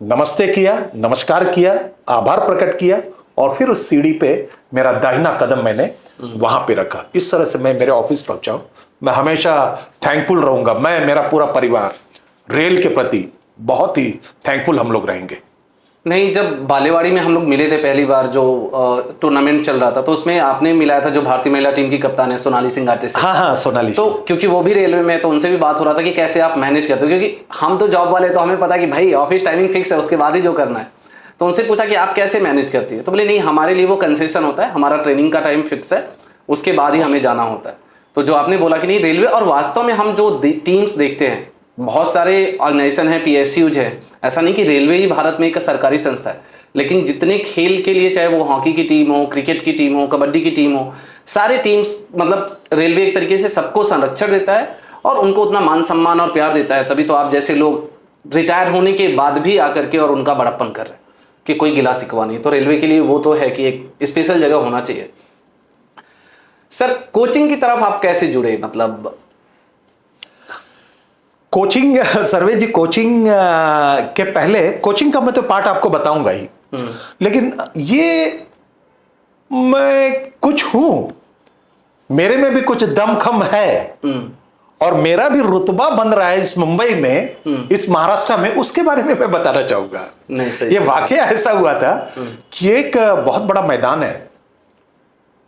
नमस्ते किया, नमस्कार किया, आभार प्रकट किया, और फिर उस सीढ़ी पे मेरा दाहिना कदम मैंने वहां पे रखा। इस तरह से मैं मेरे ऑफिस पहुंचा हूं। मैं हमेशा थैंकफुल रहूंगा। मैं, मेरा पूरा परिवार रेल के प्रति बहुत ही थैंकफुल हम लोग रहेंगे। नहीं, जब बालेवाड़ी में हम लोग मिले थे पहली बार, जो टूर्नामेंट चल रहा था, तो उसमें आपने मिलाया था जो भारतीय महिला टीम की कप्तान है सोनाली सिंगाटे से। हाँ, सोनाली। तो क्योंकि वो भी रेलवे में, तो उनसे भी बात हो रहा था कि कैसे आप मैनेज करते हो, क्योंकि हम तो जॉब वाले, तो हमें पता है कि भाई ऑफिस टाइमिंग फिक्स है, उसके बाद ही जो करना है। तो उनसे पूछा कि आप कैसे मैनेज करती है, तो बोले नहीं, हमारे लिए वो कंसेशन होता है, हमारा ट्रेनिंग का टाइम फिक्स है, उसके बाद ही हमें जाना होता है। तो जो आपने बोला कि नहीं रेलवे, और वास्तव में हम जो टीम्स देखते हैं, बहुत सारे ऑर्गेनाइजेशन है, PSUज है, ऐसा नहीं कि रेलवे ही भारत में एक सरकारी संस्था है, लेकिन जितने खेल के लिए, चाहे वो हॉकी की टीम हो, क्रिकेट की टीम हो, कबड्डी की टीम हो, सारे टीम्स, मतलब रेलवे एक तरीके से सबको संरक्षण देता है और उनको उतना मान सम्मान और प्यार देता है। तभी तो आप जैसे लोग रिटायर होने के बाद भी आकर के और उनका बड़प्पन कर रहे हैं कि कोई गिला शिकवा नहीं। तो रेलवे के लिए वो तो है कि एक स्पेशल जगह होना चाहिए। सर, कोचिंग की तरफ आप कैसे जुड़े? मतलब कोचिंग, सर्वे जी, कोचिंग के पहले, कोचिंग का मैं तो पार्ट आपको बताऊंगा ही, लेकिन ये मैं कुछ हूं, मेरे में भी कुछ दमखम है, और मेरा भी रुतबा बन रहा है इस मुंबई में, इस महाराष्ट्र में, उसके बारे में मैं बताना चाहूंगा। ये वाकया ऐसा हुआ था कि एक बहुत बड़ा मैदान है,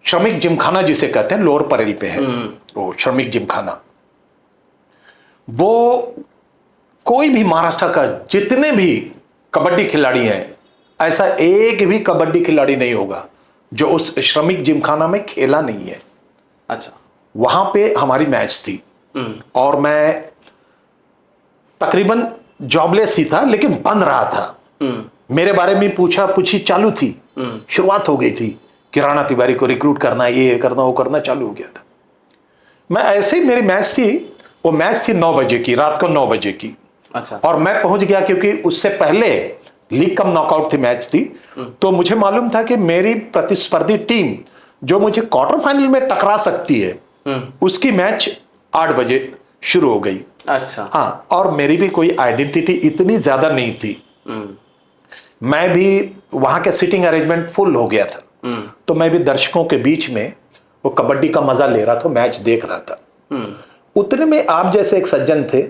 श्रमिक जिमखाना जिसे कहते हैं, लोअर परेल पे है वो श्रमिक जिमखाना। वो कोई भी महाराष्ट्र का जितने भी कबड्डी खिलाड़ी हैं, ऐसा एक भी कबड्डी खिलाड़ी नहीं होगा जो उस श्रमिक जिमखाना में खेला नहीं है। अच्छा। वहां पे हमारी मैच थी, और मैं तकरीबन जॉबलेस ही था, लेकिन बन रहा था। मेरे बारे में पूछी चालू थी, शुरुआत हो गई थी कि राणा तिवारी को रिक्रूट करना, ये करना, वो करना चालू हो गया था। मैं ऐसे ही, मेरी मैच थी, वो मैच थी 9 बजे की, रात को 9 बजे की, अच्छा। और मैं पहुंच गया क्योंकि उससे पहले लीग कम नॉकआउट थी, मैच थी। तो मुझे मालूम था कि मेरी प्रतिस्पर्धी टीम जो मुझे क्वार्टर फाइनल में टकरा सकती है उसकी मैच 8 बजे शुरू हो गई। अच्छा। हाँ, और मेरी भी कोई आइडेंटिटी इतनी ज्यादा नहीं थी। मैं भी वहां के सिटिंग अरेंजमेंट फुल हो गया था, तो मैं भी दर्शकों के बीच में वो कबड्डी का मजा ले रहा था, मैच देख रहा था। उतने में आप जैसे एक सज्जन थे,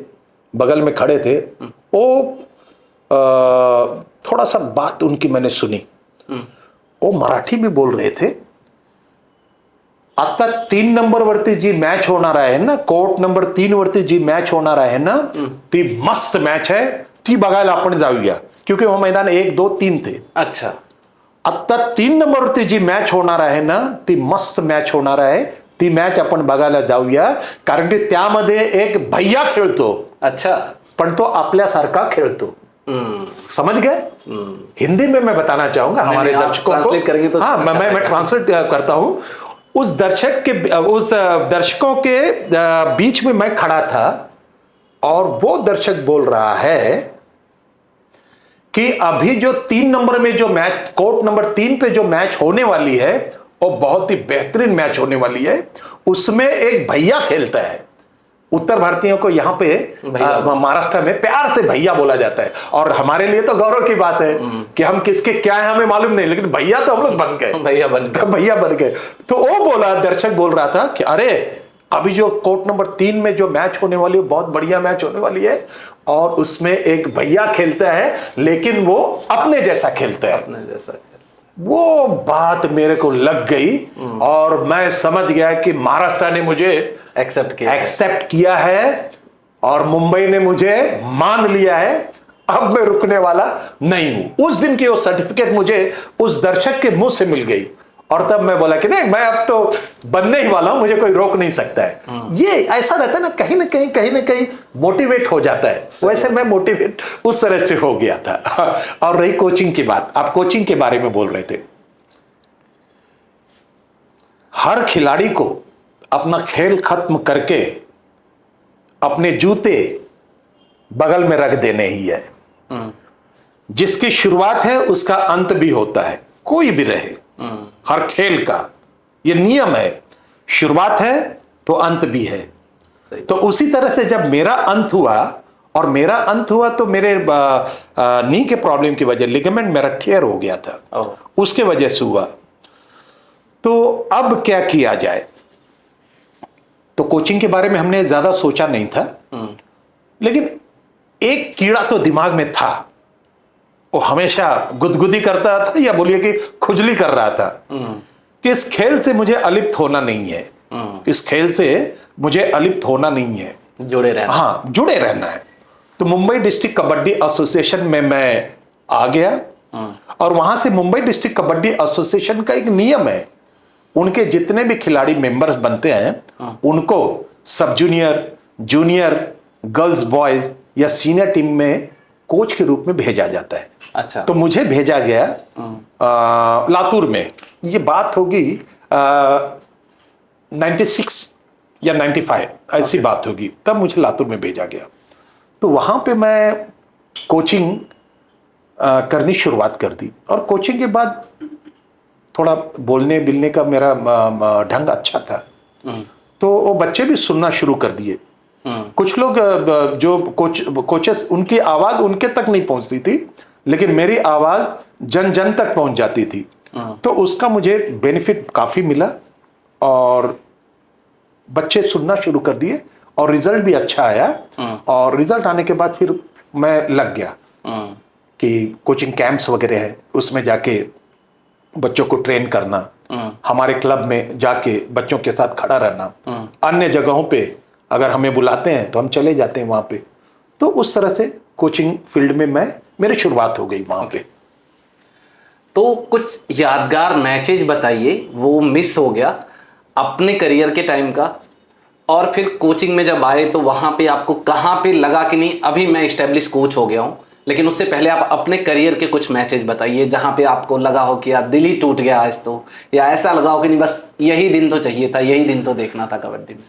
बगल में खड़े थे, वो थोड़ा सा बात उनकी मैंने सुनी। वो मराठी में बोल रहे थे, आता 3 नंबर वरती जी मॅच होणार आहे ना, कोर्ट नंबर 3 वरती जी मॅच होणार आहे ना, ती मस्त मॅच आहे, ती बघायला आपण जाऊया, क्योंकि वो मैदान 1 2 3 थे। अच्छा। आता 3 नंबरवरती जी मॅच होणार आहे ना, ती मस्त मॅच होणार आहे, ती मॅच आपण बघायला जाऊया, कारण की त्यामध्ये एक भैया खेळतो। अच्छा। पण तो आपल्यासारखा खेळतो। समझ गए? हिंदी में मैं बताना चाहूंगा हमारे दर्शकों को। तो हाँ, मैं ट्रांसलेट करता हूं। उस दर्शकों के बीच में मैं खड़ा था और वो दर्शक बोल रहा है कि अभी जो 3 नंबर में जो मैच, कोर्ट नंबर 3 पे जो मैच होने वाली है, वो बहुत ही बेहतरीन मैच होने वाली है। उसमें एक भैया खेलता है। उत्तर भारतीयों को यहाँ पे महाराष्ट्र में प्यार से भैया बोला जाता है, और हमारे लिए तो गौरव की बात है कि हम किसके क्या है हमें मालूम नहीं, लेकिन भैया तो हम लोग बन गए, भैया बन गए। तो वो बोला, दर्शक बोल रहा था कि अरे अभी जो कोर्ट नंबर 3 में जो मैच होने वाली है, बहुत बढ़िया मैच होने वाली है, और उसमें एक भैया खेलता है, लेकिन वो अपने जैसा खेलता है। अपने जैसा। वो बात मेरे को लग गई और मैं समझ गया कि महाराष्ट्र ने मुझे एक्सेप्ट किया है और मुंबई ने मुझे मान लिया है। अब मैं रुकने वाला नहीं हूं। उस दिन की वो सर्टिफिकेट मुझे उस दर्शक के मुंह से मिल गई, और तब मैं बोला कि नहीं, मैं अब तो बनने ही वाला हूं, मुझे कोई रोक नहीं सकता है। ये ऐसा रहता है ना, कहीं ना कहीं मोटिवेट हो जाता है। वैसे मैं मोटिवेट उस तरह से हो गया था। और रही कोचिंग की बात, आप कोचिंग के बारे में बोल रहे थे। हर खिलाड़ी को अपना खेल खत्म करके अपने जूते बगल में रख देने ही है। जिसकी शुरुआत है उसका अंत भी होता है, कोई भी रहे। हर खेल का ये नियम है, शुरुआत है तो अंत भी है। तो उसी तरह से जब मेरा अंत हुआ, और मेरा अंत हुआ तो मेरे नी के प्रॉब्लम की वजह, लिगामेंट मेरा टेयर हो गया था, उसके वजह से हुआ। तो अब क्या किया जाए? तो कोचिंग के बारे में हमने ज्यादा सोचा नहीं था, लेकिन एक कीड़ा तो दिमाग में था, वो हमेशा गुदगुदी करता था, या बोलिए कि खुजली कर रहा था कि इस खेल से मुझे अलिप्त होना नहीं है, इस खेल से मुझे अलिप्त होना नहीं है, जुड़े रहना। हाँ, जुड़े रहना है। तो मुंबई डिस्ट्रिक्ट कबड्डी एसोसिएशन में मैं आ गया, और वहां से मुंबई डिस्ट्रिक्ट कबड्डी एसोसिएशन का एक नियम है, उनके जितने भी खिलाड़ी मेंबर्स बनते हैं उनको सब जूनियर, जूनियर, गर्ल्स, बॉयज या सीनियर टीम में कोच के रूप में भेजा जाता है। अच्छा। तो मुझे भेजा गया लातूर में। ये बात होगी 96 या 95 ऐसी बात होगी, तब मुझे लातूर में भेजा गया। तो वहां पे मैं कोचिंग करनी शुरुआत कर दी, और कोचिंग के बाद थोड़ा बोलने बिलने का मेरा ढंग अच्छा था, तो वो बच्चे भी सुनना शुरू कर दिए। कुछ लोग जो कोचेस, उनकी आवाज उनके तक नहीं पहुंचती थी, लेकिन मेरी आवाज जन जन तक पहुंच जाती थी। तो उसका मुझे बेनिफिट काफी मिला, और बच्चे सुनना शुरू कर दिए, और रिजल्ट भी अच्छा आया। और रिजल्ट आने के बाद फिर मैं लग गया कि कोचिंग कैंप्स वगैरह है, उसमें जाके बच्चों को ट्रेन करना, हमारे क्लब में जाके बच्चों के साथ खड़ा रहना, अन्य जगहों पे अगर हमें बुलाते हैं तो हम चले जाते हैं वहां पे। तो उस तरह से कोचिंग फील्ड में मेरी शुरुआत हो गई वहां पे। तो कुछ यादगार मैचेज बताइए, वो मिस हो गया अपने करियर के टाइम का, और फिर कोचिंग में जब आए तो वहां पे आपको कहाँ पे लगा कि नहीं अभी मैं एस्टेब्लिश कोच हो गया हूँ, लेकिन उससे पहले आप अपने करियर के कुछ मैचेज बताइए जहां पे आपको लगा हो कि यार दिल ही टूट गया आज तो, या ऐसा लगा हो कि नहीं बस यही दिन तो चाहिए था, यही दिन तो देखना था कबड्डी में।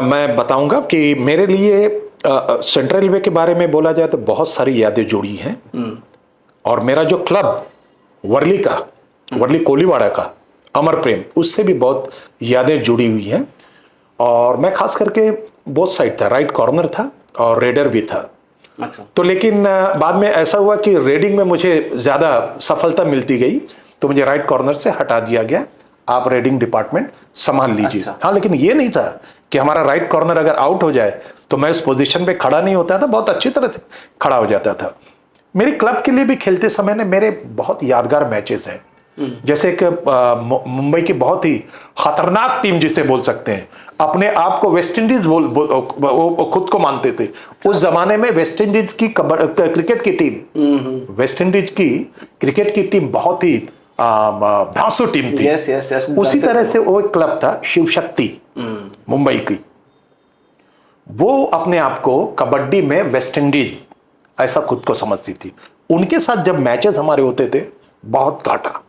मैं बताऊंगा कि मेरे लिए सेंट्रल रेलवे के बारे में बोला जाए तो बहुत सारी यादें जुड़ी हैं। और मेरा जो क्लब वर्ली कोलीवाड़ा का अमर प्रेम, उससे भी बहुत यादें जुड़ी हुई हैं। और मैं खास करके बोथ साइड था, राइट कॉर्नर था और रेडर भी था। अच्छा। तो लेकिन बाद में ऐसा हुआ कि रेडिंग में मुझे ज़्यादा सफलता मिलती गई, तो मुझे राइट कॉर्नर से हटा दिया गया, आप रेडिंग डिपार्टमेंट संभाल लीजिए। अच्छा। हाँ, लेकिन ये नहीं था कि हमारा राइट कॉर्नर अगर आउट हो जाए तो मैं उस पोजीशन पे खड़ा नहीं होता था, बहुत अच्छी तरह से खड़ा हो जाता था। मेरी क्लब के लिए भी खेलते समय ने मेरे बहुत यादगार मैचेस हैं। जैसे एक मुंबई की बहुत ही खतरनाक टीम जिसे बोल सकते हैं, अपने आप को वेस्ट इंडीज वो खुद को मानते थे। उस जमाने में वेस्ट इंडीज की क्रिकेट की टीम, वेस्ट इंडीज की क्रिकेट की टीम बहुत ही धांसू टीम थी। यस। उसी तरह से वो एक क्लब था शिव शक्ति मुंबई की, वो अपने आप को कबड्डी में वेस्ट इंडीज ऐसा खुद को समझती थी। उनके साथ जब मैचेस हमारे होते थे, बहुत काटा,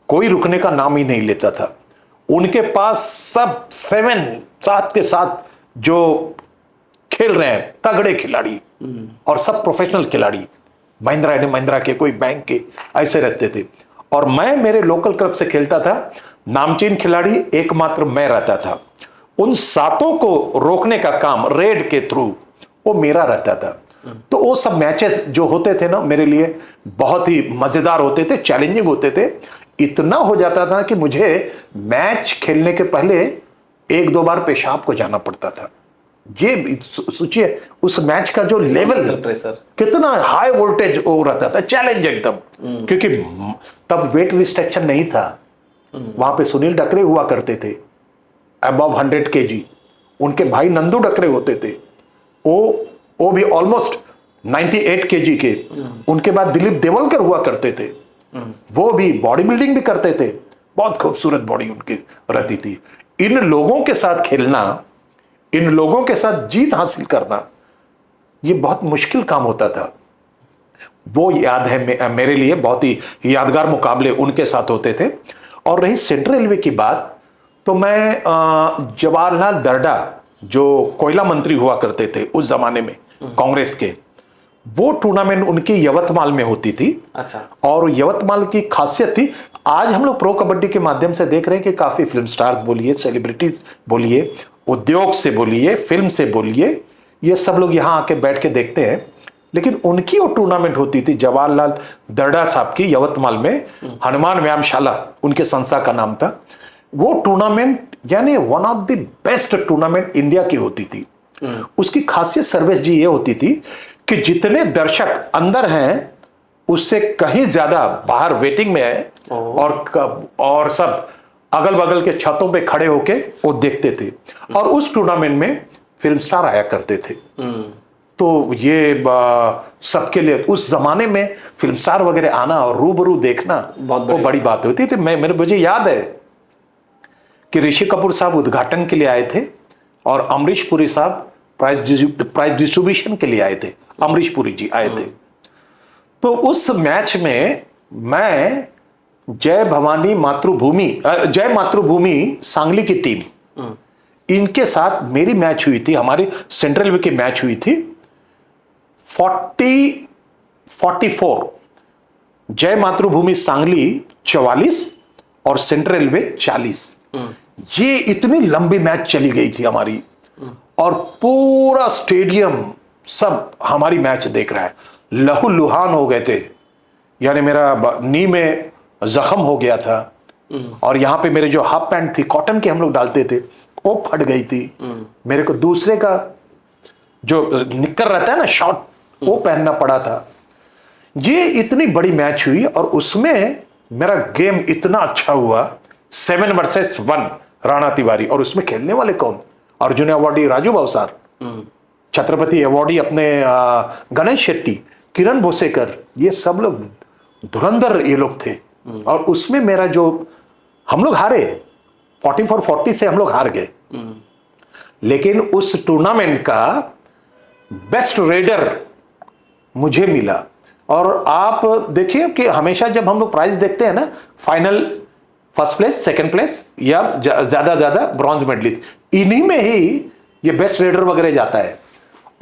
कोई रुकने का नाम ही नहीं लेता था। उनके पास सब 7 के साथ जो खेल रहे हैं तगड़े खिलाड़ी और सब प्रोफेशनल खिलाड़ी, महिंद्रा के, कोई बैंक के, ऐसे रहते थे। और मैं मेरे लोकल क्लब से खेलता था, नामचीन खिलाड़ी एकमात्र मैं रहता था। उन 7 को रोकने का काम रेड के थ्रू वो मेरा रहता था। तो वो सब मैचेस जो होते थे ना, मेरे लिए बहुत ही मजेदार होते थे, चैलेंजिंग होते थे। इतना हो जाता था कि मुझे मैच खेलने के पहले 1-2 बार पेशाब को जाना पड़ता था। ये सोचिए उस मैच का जो लेवल, प्रेशर कितना हाई वोल्टेज हो रहता था, चैलेंज एकदम। क्योंकि तब वेट रिस्ट्रिक्शन नहीं था। वहां पे सुनील डकरे हुआ करते थे, अबव 100 kg। उनके भाई नंदू डकरे होते थे, वो भी ऑलमोस्ट 98 kg के। उनके बाद दिलीप देवलकर हुआ करते थे, वो भी बॉडी बिल्डिंग भी करते थे, बहुत खूबसूरत बॉडी उनकी रहती थी। इन लोगों के साथ खेलना, इन लोगों के साथ जीत हासिल करना, ये बहुत मुश्किल काम होता था। वो याद है मेरे लिए, बहुत ही यादगार मुकाबले उनके साथ होते थे। और रही सेंट्रल रेलवे की बात, तो मैं जवाहरलाल दर्डा जो कोयला मंत्री हुआ करते थे उस जमाने में कांग्रेस के, वो टूर्नामेंट उनकी यवतमाल में होती थी। अच्छा। और यवतमाल की खासियत थी, आज हम लोग प्रो कबड्डी के माध्यम से देख रहे हैं कि काफी फिल्म स्टार्स बोलिए, सेलिब्रिटीज बोलिए, उद्योग से बोलिए, फिल्म से बोलिए, ये सब लोग यहाँ आके बैठ के देखते हैं। लेकिन उनकी वो टूर्नामेंट होती थी जवाहरलाल दर्डा साहब की यवतमाल में, हनुमान व्यायामशाला उनके संस्था का नाम था। वो टूर्नामेंट यानी one of the best tournament India की होती थी। उसकी खासियत सर्वेश जी ये होती थी कि जितने दर्शक अंदर हैं उससे कहीं ज्यादा बाहर वेटिंग में है, और सब अगल बगल के छतों पे खड़े होके वो देखते थे। और उस टूर्नामेंट में फिल्म स्टार आया करते थे। तो ये सबके लिए उस जमाने में फिल्म स्टार वगैरह आना और रूबरू देखना वो बड़ी बात होती थी। मुझे याद है कि ऋषि कपूर साहब उद्घाटन के लिए आए थे और अमरीश पुरी साहब प्राइज डिस्ट्रीब्यूशन के लिए आए थे। अमरीश पुरी जी आए थे। तो उस मैच में मैं जय मातृभूमि सांगली की टीम, इनके साथ मेरी मैच हुई थी, हमारी सेंट्रल रेलवे की मैच हुई थी 44। जय मातृभूमि सांगली 44 और सेंट्रल रेलवे 40। ये इतनी लंबी मैच चली गई थी हमारी, और पूरा स्टेडियम सब हमारी मैच देख रहा है। लहूलुहान हो गए थे, यानी मेरा नी में जख्म हो गया था, और यहाँ पे मेरे जो हाफ पैंट थी कॉटन की हम लोग डालते थे, वो फट गई थी। मेरे को दूसरे का जो निक्कर रहता है ना, शॉर्ट, वो पहनना पड़ा था। ये इतनी बड़ी मैच हुई और उसमें मेरा गेम इतना अच्छा हुआ, 7 वर्सेस 1 राणा तिवारी। और उसमें खेलने वाले कौन? अर्जुन अवार्डी राजू भावसार, छत्रपति अवार्डी अपने गणेश शेट्टी, किरण भोसेकर, ये सब लोग धुरंधर ये लोग थे। और उसमें मेरा जो, हम लोग हारे 44-40 से हम लोग हार गए, लेकिन उस टूर्नामेंट का बेस्ट रेडर मुझे मिला। और आप देखिए कि हमेशा जब हम लोग प्राइज देखते हैं ना, final first place, second place या ज्यादा ब्रॉन्ज मेडलिस्ट, इन्हीं में ही ये बेस्ट रेडर वगैरह जाता है।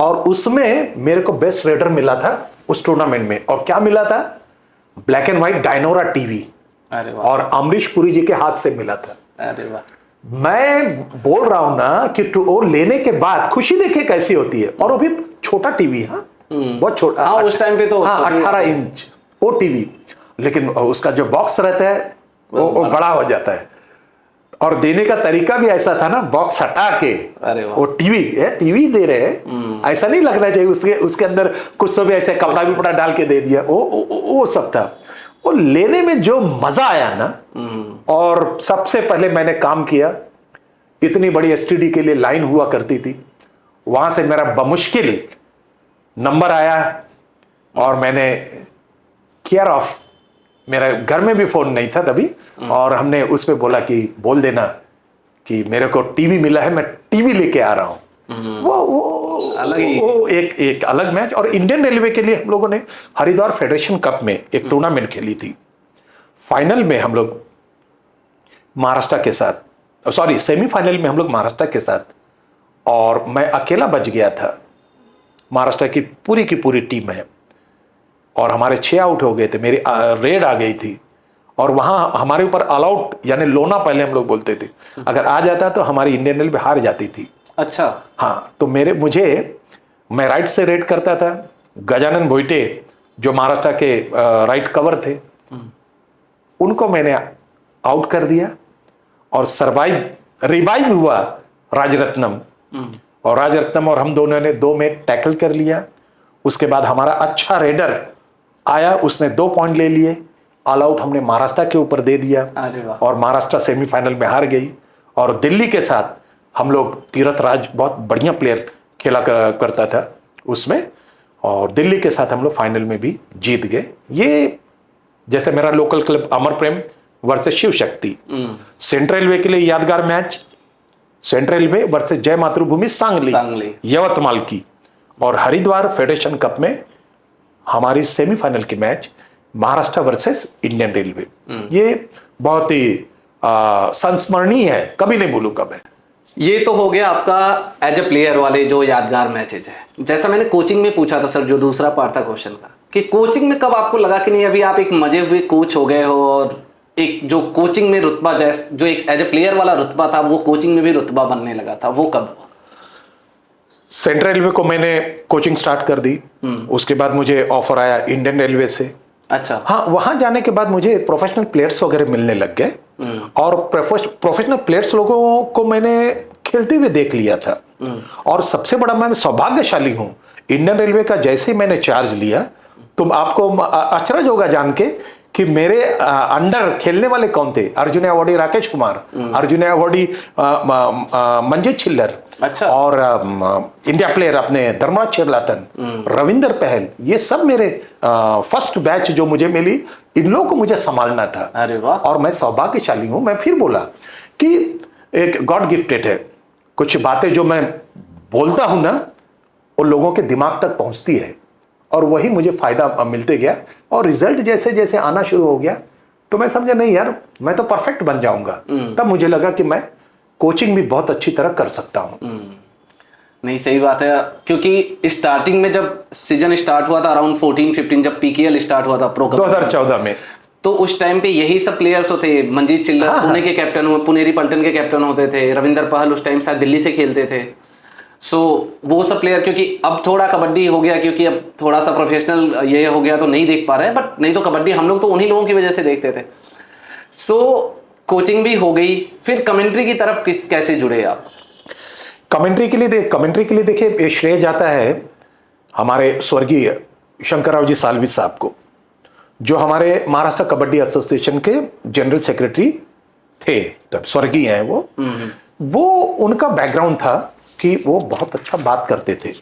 और उसमें मेरे को बेस्ट रेडर मिला था उस टूर्नामेंट में। और क्या मिला था? Black and white Dyanora TV. अरे वाह। और अमरीश पुरी जी के हाथ से मिला था। अरे वाह। मैं बोल रहा हूं ना कि वो लेने के बाद खुशी देखिए कैसी होती है। और वो भी छोटा टीवी, हाँ बहुत छोटा। हाँ, उस टाइम पे तो हाँ 18 इंच वो टीवी, लेकिन उसका जो बॉक्स रहता है वो बड़ा हो जाता है। और देने का तरीका भी ऐसा था ना, बॉक्स हटा के अरे वाह। वो टीवी दे रहे हैं, ऐसा नहीं लगना चाहिए उसके अंदर कुछ सब ऐसे कपड़ा भी पड़ा डाल के दे दिया, वो सब था। वो लेने में जो मजा आया ना। और सबसे पहले मैंने काम किया, इतनी बड़ी एसटीडी के लिए लाइन हुआ करती थी, वहां से मेरा बमुश्किल नंबर आया और मैंने केयर ऑफ, मेरा घर में भी फोन नहीं था तभी, और हमने उस पे बोला कि बोल देना कि मेरे को टीवी मिला है, मैं टीवी लेके आ रहा हूं। वो एक अलग मैच। और इंडियन रेलवे के लिए हम लोगों ने हरिद्वार फेडरेशन कप में एक टूर्नामेंट खेली थी। फाइनल में हम लोग महाराष्ट्र के साथ, सॉरी सेमीफाइनल में हम लोग महाराष्ट्र के साथ, और मैं अकेला बच गया था। महाराष्ट्र की पूरी टीम है और हमारे 6 आउट हो गए थे, मेरी रेड आ गई थी। और वहां हमारे ऊपर ऑल आउट यानी लोना पहले हम लोग बोलते थे, अगर आ जाता तो हमारी इंडियन रेलवे हार जाती थी। अच्छा। हाँ, तो मैं राइट से रेड करता था। गजानन भोईटे जो महाराष्ट्र के राइट कवर थे, उनको मैंने आउट कर दिया और रिवाइव हुआ राजरत्नम। और राजरत्नम और हम दोनों ने 2 में टैकल कर लिया। उसके बाद हमारा अच्छा रेडर आया, उसने 2 पॉइंट ले लिए। ऑल आउट हमने महाराष्ट्र के ऊपर दे दिया। अरे वाह। और महाराष्ट्र सेमीफाइनल में हार गई। और दिल्ली के साथ हम लोग, तीरथ राज बहुत बढ़िया प्लेयर खेला करता था उसमें, और दिल्ली के साथ हम लोग फाइनल में भी जीत गए। ये जैसे मेरा लोकल क्लब अमर प्रेम versus Shiv Shakti. Central railway के लिए यादगार मैच सेंट्रल रेलवे वर्सेस जय मातृभूमि सांगली यवतमाल की। और हरिद्वार फेडरेशन कप में हमारी सेमीफाइनल के match Maharashtra versus Indian railway. ये बहुत ही संस्मरणीय है, कभी नहीं भूलूंगा मैं। ये तो हो गया आपका एज ए प्लेयर वाले जो यादगार मैचेज है। जैसा मैंने कोचिंग में पूछा था सर, जो दूसरा पार्ट था क्वेश्चन का, कि कोचिंग में कब आपको लगा कि नहीं अभी आप एक मजे हुए कोच हो गए हो, और एक जो कोचिंग में रुतबा जो एक एज ए प्लेयर वाला रुतबा था वो कोचिंग में भी रुतबा बनने लगा था, वो कब? सेंट्रल रेलवे को मैंने कोचिंग स्टार्ट कर दी। उसके बाद मुझे ऑफर आया इंडियन रेलवे से। अच्छा। हाँ, वहां जाने के बाद मुझे प्रोफेशनल प्लेयर्स वगैरह मिलने लग गए। और प्रोफेशनल प्लेयर्स लोगों को मैंने खेलते हुए देख लिया था। और सबसे बड़ा मैं सौभाग्यशाली हूं, इंडियन रेलवे का जैसे ही मैंने चार्ज लिया, तुम आपको अचरज होगा जान के कि मेरे अंडर खेलने वाले कौन थे। अर्जुन अवार्डी राकेश कुमार, अर्जुन अवार्डी मंजीत छिल्लर, अच्छा। और इंडिया प्लेयर अपने धर्मराज चिरलातन, रविंदर पहल, ये सब मेरे फर्स्ट बैच जो मुझे मिली, इन लोगों को मुझे संभालना था। अरे वाह। और मैं सौभाग्यशाली हूं। मैं फिर बोला कि एक गॉड गिफ्टेड है, कुछ बातें जो मैं बोलता हूं ना वो लोगों के दिमाग तक पहुंचती है, और वही मुझे फायदा मिलते गया। और रिजल्ट जैसे जैसे आना शुरू हो गया तो मैं समझा नहीं यार, मैं तो परफेक्ट बन जाऊंगा। तब मुझे लगा कि मैं कोचिंग भी बहुत अच्छी तरह कर सकता हूं। नहीं, सही बात है, क्योंकि स्टार्टिंग में जब सीजन स्टार्ट हुआ था अराउंड 14-15, जब पीकेएल स्टार्ट हुआ था प्रो 2014 में, तो उस टाइम पे यही सब प्लेयर तो थे। मंजीत चिल्लर पुणे के कैप्टन हुए, पुनेरी पल्टन के कैप्टन होते थे। रविंदर पहल उस टाइम शायद दिल्ली से खेलते थे। सो वो सब प्लेयर, क्योंकि अब थोड़ा कबड्डी हो गया, क्योंकि अब थोड़ा सा प्रोफेशनल ये हो गया तो नहीं देख पा रहे हैं, बट नहीं तो कबड्डी हम लोग तो उन्हीं लोगों की वजह से देखते थे। सो कोचिंग भी हो गई, फिर कमेंट्री की तरफ कैसे जुड़े आप? कमेंट्री के लिए देखिए, ये श्रेय जाता है हमारे स्वर्गीय शंकरराव जी सालवी साहब को, जो हमारे महाराष्ट्र कबड्डी एसोसिएशन के जनरल सेक्रेटरी थे, तब स्वर्गीय हैं वो उनका बैकग्राउंड था कि वो बहुत अच्छा बात करते थे।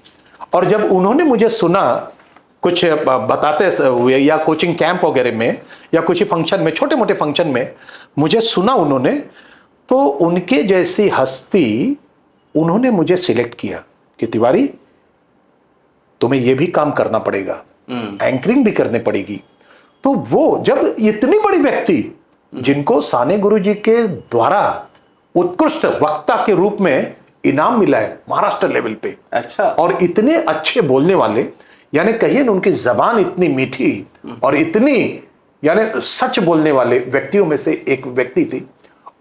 और जब उन्होंने मुझे सुना कुछ बताते हुए, या कोचिंग कैंप वगैरह में, या कुछ फंक्शन में, छोटे मोटे फंक्शन में मुझे सुना उन्होंने, तो उनके जैसी हस्ती उन्होंने मुझे सिलेक्ट किया कि तिवारी तुम्हें यह भी काम करना पड़ेगा, एंकरिंग भी करनी पड़ेगी। तो वो जब इतनी बड़ी व्यक्ति, जिनको साने गुरुजी के द्वारा उत्कृष्ट वक्ता के रूप में इनाम मिला है महाराष्ट्र लेवल पे। अच्छा। और इतने अच्छे बोलने वाले, यानी कहिए ना, उनकी जबान इतनी मीठी और इतनी यानी सच बोलने वाले व्यक्तियों में से एक व्यक्ति थी।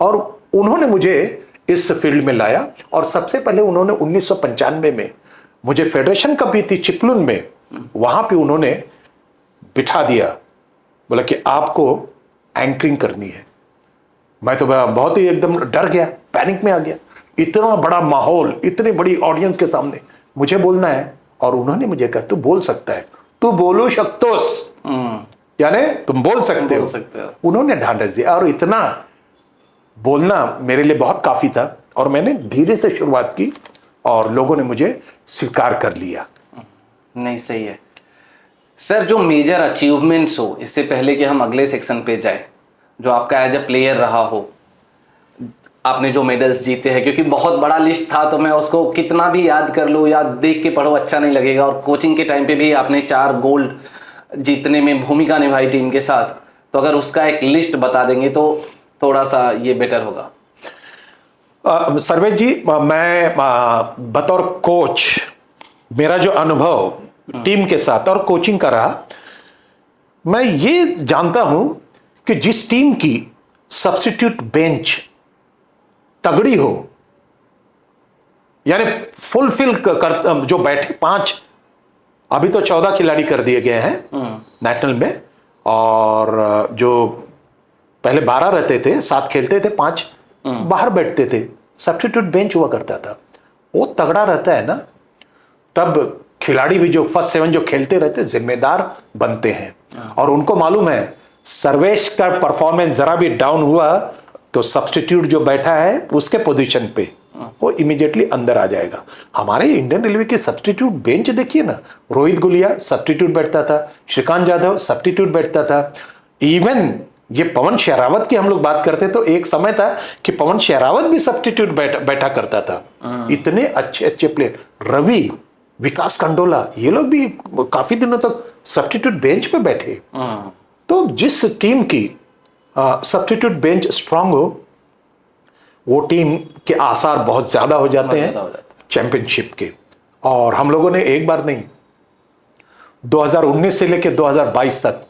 और उन्होंने मुझे इस फील्ड में लाया। और सबसे पहले उन्होंने 1995 में मुझे फेडरेशन कप भी थी चिपलुन में, वहां पे उन्होंने बिठा दिया, बोला कि आपको एंकरिंग करनी है। मैं तो बहुत ही एकदम डर गया, पैनिक में आ गया। इतना बड़ा माहौल, इतनी बड़ी ऑडियंस के सामने मुझे बोलना है। और उन्होंने मुझे कहा, तू बोल सकता है, तू बोलो शक्तोस, यानी तुम बोल सकते हो। उन्होंने ढांढस दिया और इतना बोलना मेरे लिए बहुत काफी था। और मैंने धीरे से शुरुआत की और लोगों ने मुझे स्वीकार कर लिया। नहीं, सही है सर। जो मेजर अचीवमेंट्स हो, इससे पहले कि हम अगले सेक्शन पे जाए, जो आपका एज ए प्लेयर रहा हो, आपने जो मेडल्स जीते हैं, क्योंकि बहुत बड़ा लिस्ट था तो मैं उसको कितना भी याद कर लूँ या देख के पढ़ो अच्छा नहीं लगेगा। और कोचिंग के टाइम पे भी आपने 4 गोल्ड जीतने में भूमिका निभाई टीम के साथ, तो अगर उसका एक लिस्ट बता देंगे तो थोड़ा सा ये बेटर होगा। सर्वेश जी, मैं बतौर कोच, मेरा जो अनुभव टीम के साथ और कोचिंग का रहा, मैं ये जानता हूं कि जिस टीम की सब्स्टिट्यूट बेंच तगड़ी हो, यानी फुलफिल कर जो बैठे 5, अभी तो 14 खिलाड़ी कर दिए गए हैं नेशनल में, और जो पहले 12 रहते थे, 7 खेलते थे, 5 बाहर बैठते थे, सब्स्टिट्यूट बेंच हुआ करता था। वो तगड़ा रहता है ना, तब खिलाड़ी भी जो फर्स्ट 7 जो खेलते रहते जिम्मेदार बनते हैं। और उनको मालूम है सर्वेश का परफॉर्मेंस जरा भी डाउन हुआ तो सब्स्टिट्यूट जो बैठा है उसके पोजीशन पे वो इमीडिएटली अंदर आ जाएगा। हमारे इंडियन रेलवे की सब्स्टिट्यूट बेंच देखिए ना, रोहित गुलिया सब्स्टिट्यूट बैठता था, श्रीकांत यादव सब्स्टिट्यूट बैठता था, इवन ये पवन शेरावत की हम लोग बात करते तो एक समय था कि पवन शेरावत भी सब्स्टिट्यूट बैठा करता था। इतने अच्छे अच्छे प्लेयर, रवि, विकास कंडोला, ये लोग भी काफी दिनों तक सब्स्टिट्यूट बेंच पे बैठे। तो जिस टीम की सब्स्टिट्यूट बेंच स्ट्रांग हो, वो टीम के आसार बहुत ज्यादा हो जाते हैं चैंपियनशिप के। और हम लोगों ने एक बार नहीं, 2019 से लेकर 2022 तक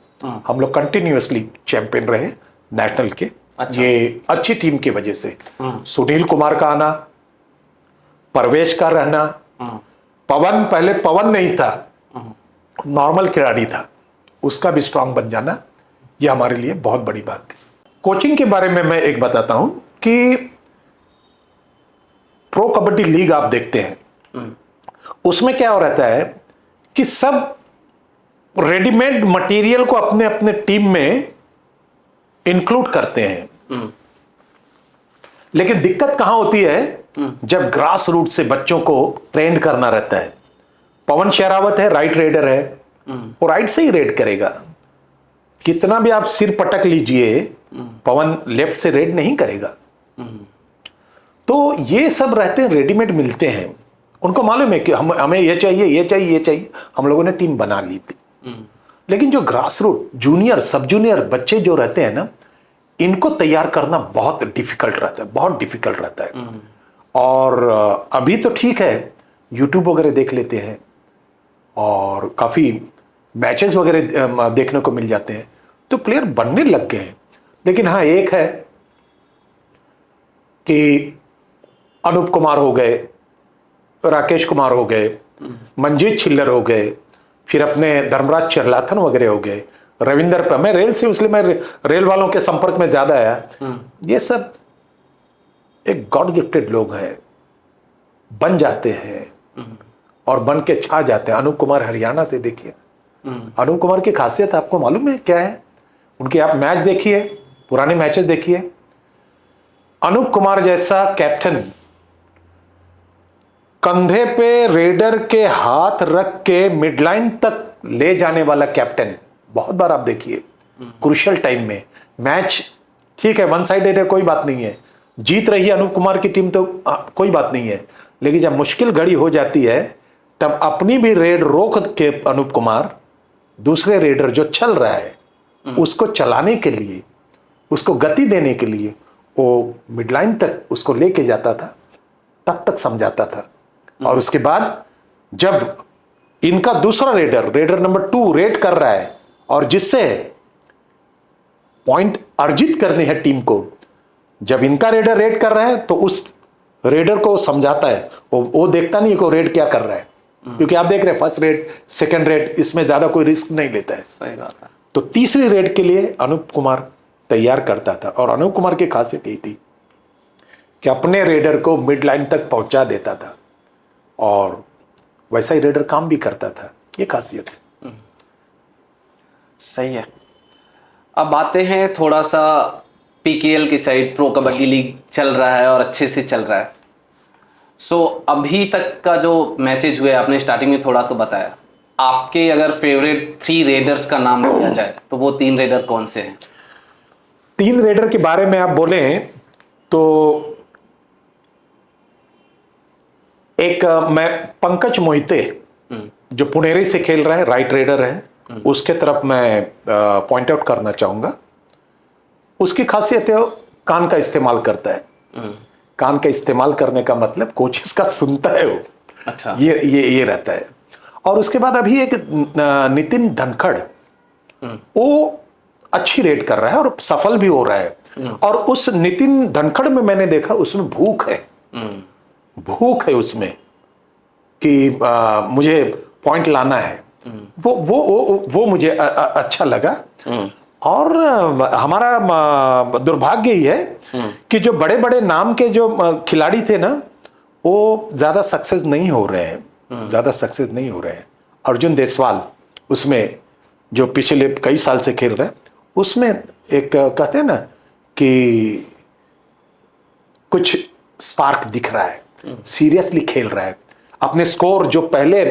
हम लोग कंटिन्यूअसली चैंपियन रहे नेशनल के। अच्छा। ये अच्छी टीम की वजह से सुनील कुमार का आना, परवेश का रहना, पवन, पहले पवन नहीं था, नॉर्मल खिलाड़ी था, उसका भी स्ट्रांग बन जाना, ये हमारे लिए बहुत बड़ी बात थी। कोचिंग के बारे में मैं एक बताता हूं कि प्रो कबड्डी लीग आप देखते हैं, उसमें क्या हो रहता है कि सब रेडीमेड मटेरियल को अपने अपने टीम में इंक्लूड करते हैं। लेकिन दिक्कत कहां होती है, जब ग्रास रूट से बच्चों को ट्रेंड करना रहता है। पवन शेरावत है, राइट रेडर है, वो राइट से ही रेड करेगा। कितना भी आप सिर पटक लीजिए, पवन लेफ्ट से रेड नहीं करेगा। तो ये सब रहते हैं, रेडीमेड मिलते हैं, उनको मालूम है कि हमें ये चाहिए, ये चाहिए, ये चाहिए। हम लोगों ने टीम बना ली थी। लेकिन जो grass root, junior, sub junior बच्चे जो रहते हैं ना, इनको तैयार करना बहुत डिफिकल्ट रहता है, बहुत डिफिकल्ट रहता है। और अभी तो ठीक है, यूट्यूब वगैरह देख लेते हैं और काफी मैचेस वगैरह देखने को मिल जाते हैं, तो प्लेयर बनने लग गए हैं। लेकिन हाँ, एक है कि अनूप कुमार हो गए, राकेश कुमार हो गए, मंजीत छिल्लर हो गए, फिर अपने धर्मराज चिरलाथन वगैरह हो गए, रविंदर पे, मैं रेल से, इसलिए मैं रेल वालों के संपर्क में ज्यादा आया। ये सब एक गॉड गिफ्टेड लोग हैं, बन जाते हैं और बन के छा जाते हैं। अनूप कुमार हरियाणा से देखिए, अनूप कुमार की खासियत आपको मालूम है क्या है? उनके आप मैच देखिए, पुराने मैचेस देखिए, अनूप कुमार जैसा कैप्टन, कंधे पे रेडर के हाथ रख के मिडलाइन तक ले जाने वाला कैप्टन बहुत बार आप देखिए। क्रूशियल टाइम में मैच ठीक है, वन साइडेड है, कोई बात नहीं है, जीत रही है अनूप कुमार की टीम तो कोई बात नहीं है। लेकिन जब मुश्किल घड़ी हो जाती है, तब अपनी भी रेड रोक के अनूप कुमार दूसरे रेडर जो चल रहा है उसको चलाने के लिए, उसको गति देने के लिए वो मिडलाइन तक उसको लेके जाता था, तब तक समझाता था। और उसके बाद जब इनका दूसरा रेडर नंबर 2 रेड कर रहा है और जिससे पॉइंट अर्जित करने हैं टीम को, जब इनका रेडर रेड कर रहा है तो उस रेडर को समझाता है, वो देखता नहीं है कि रेड क्या कर रहा है, क्योंकि आप देख रहे हैं फर्स्ट रेड सेकंड रेड, इसमें ज्यादा कोई रिस्क नहीं लेता है। सही बात है। तो तीसरी रेड के लिए अनूप कुमार तैयार करता था, और अनूप कुमार की खासियत यही थी कि अपने रेडर को मिड लाइन तक पहुंचा देता था, और वैसा ही रेडर काम भी करता था। ये खासियत है। सही है। अब आते हैं थोड़ा सा पीकेएल की साइड, प्रो कबड्डी लीग चल रहा है और अच्छे से चल रहा है। सो अभी तक का जो मैचेज हुए, आपने स्टार्टिंग में थोड़ा तो बताया, आपके अगर फेवरेट 3 रेडर्स का नाम लिया जाए तो वो 3 रेडर कौन से हैं? 3 रेडर के बारे में आप बोलें तो एक मैं पंकज मोहिते जो पुनेरी से खेल रहा है, राइट रेडर है, उसके तरफ मैं पॉइंट आउट करना चाहूंगा। उसकी खासियत है कान का इस्तेमाल करता है। कान का इस्तेमाल करने का मतलब कोचेस का सुनता है वो। अच्छा। ये रहता है। और उसके बाद अभी एक नितिन धनखड़, वो अच्छी रेड कर रहा है और सफल भी हो रहा है। और उस नितिन धनखड़ में मैंने देखा उसमें भूख है उसमें कि मुझे पॉइंट लाना है। वो मुझे अच्छा लगा। और हमारा दुर्भाग्य ही है कि जो बड़े बड़े नाम के जो खिलाड़ी थे ना, वो ज्यादा सक्सेस नहीं हो रहे हैं। अर्जुन देसवाल उसमें जो पिछले कई साल से खेल रहे हैं, उसमें एक कहते हैं ना कि कुछ स्पार्क दिख रहा है, सीरियसली खेल रहा है। अपने स्कोर जो पहले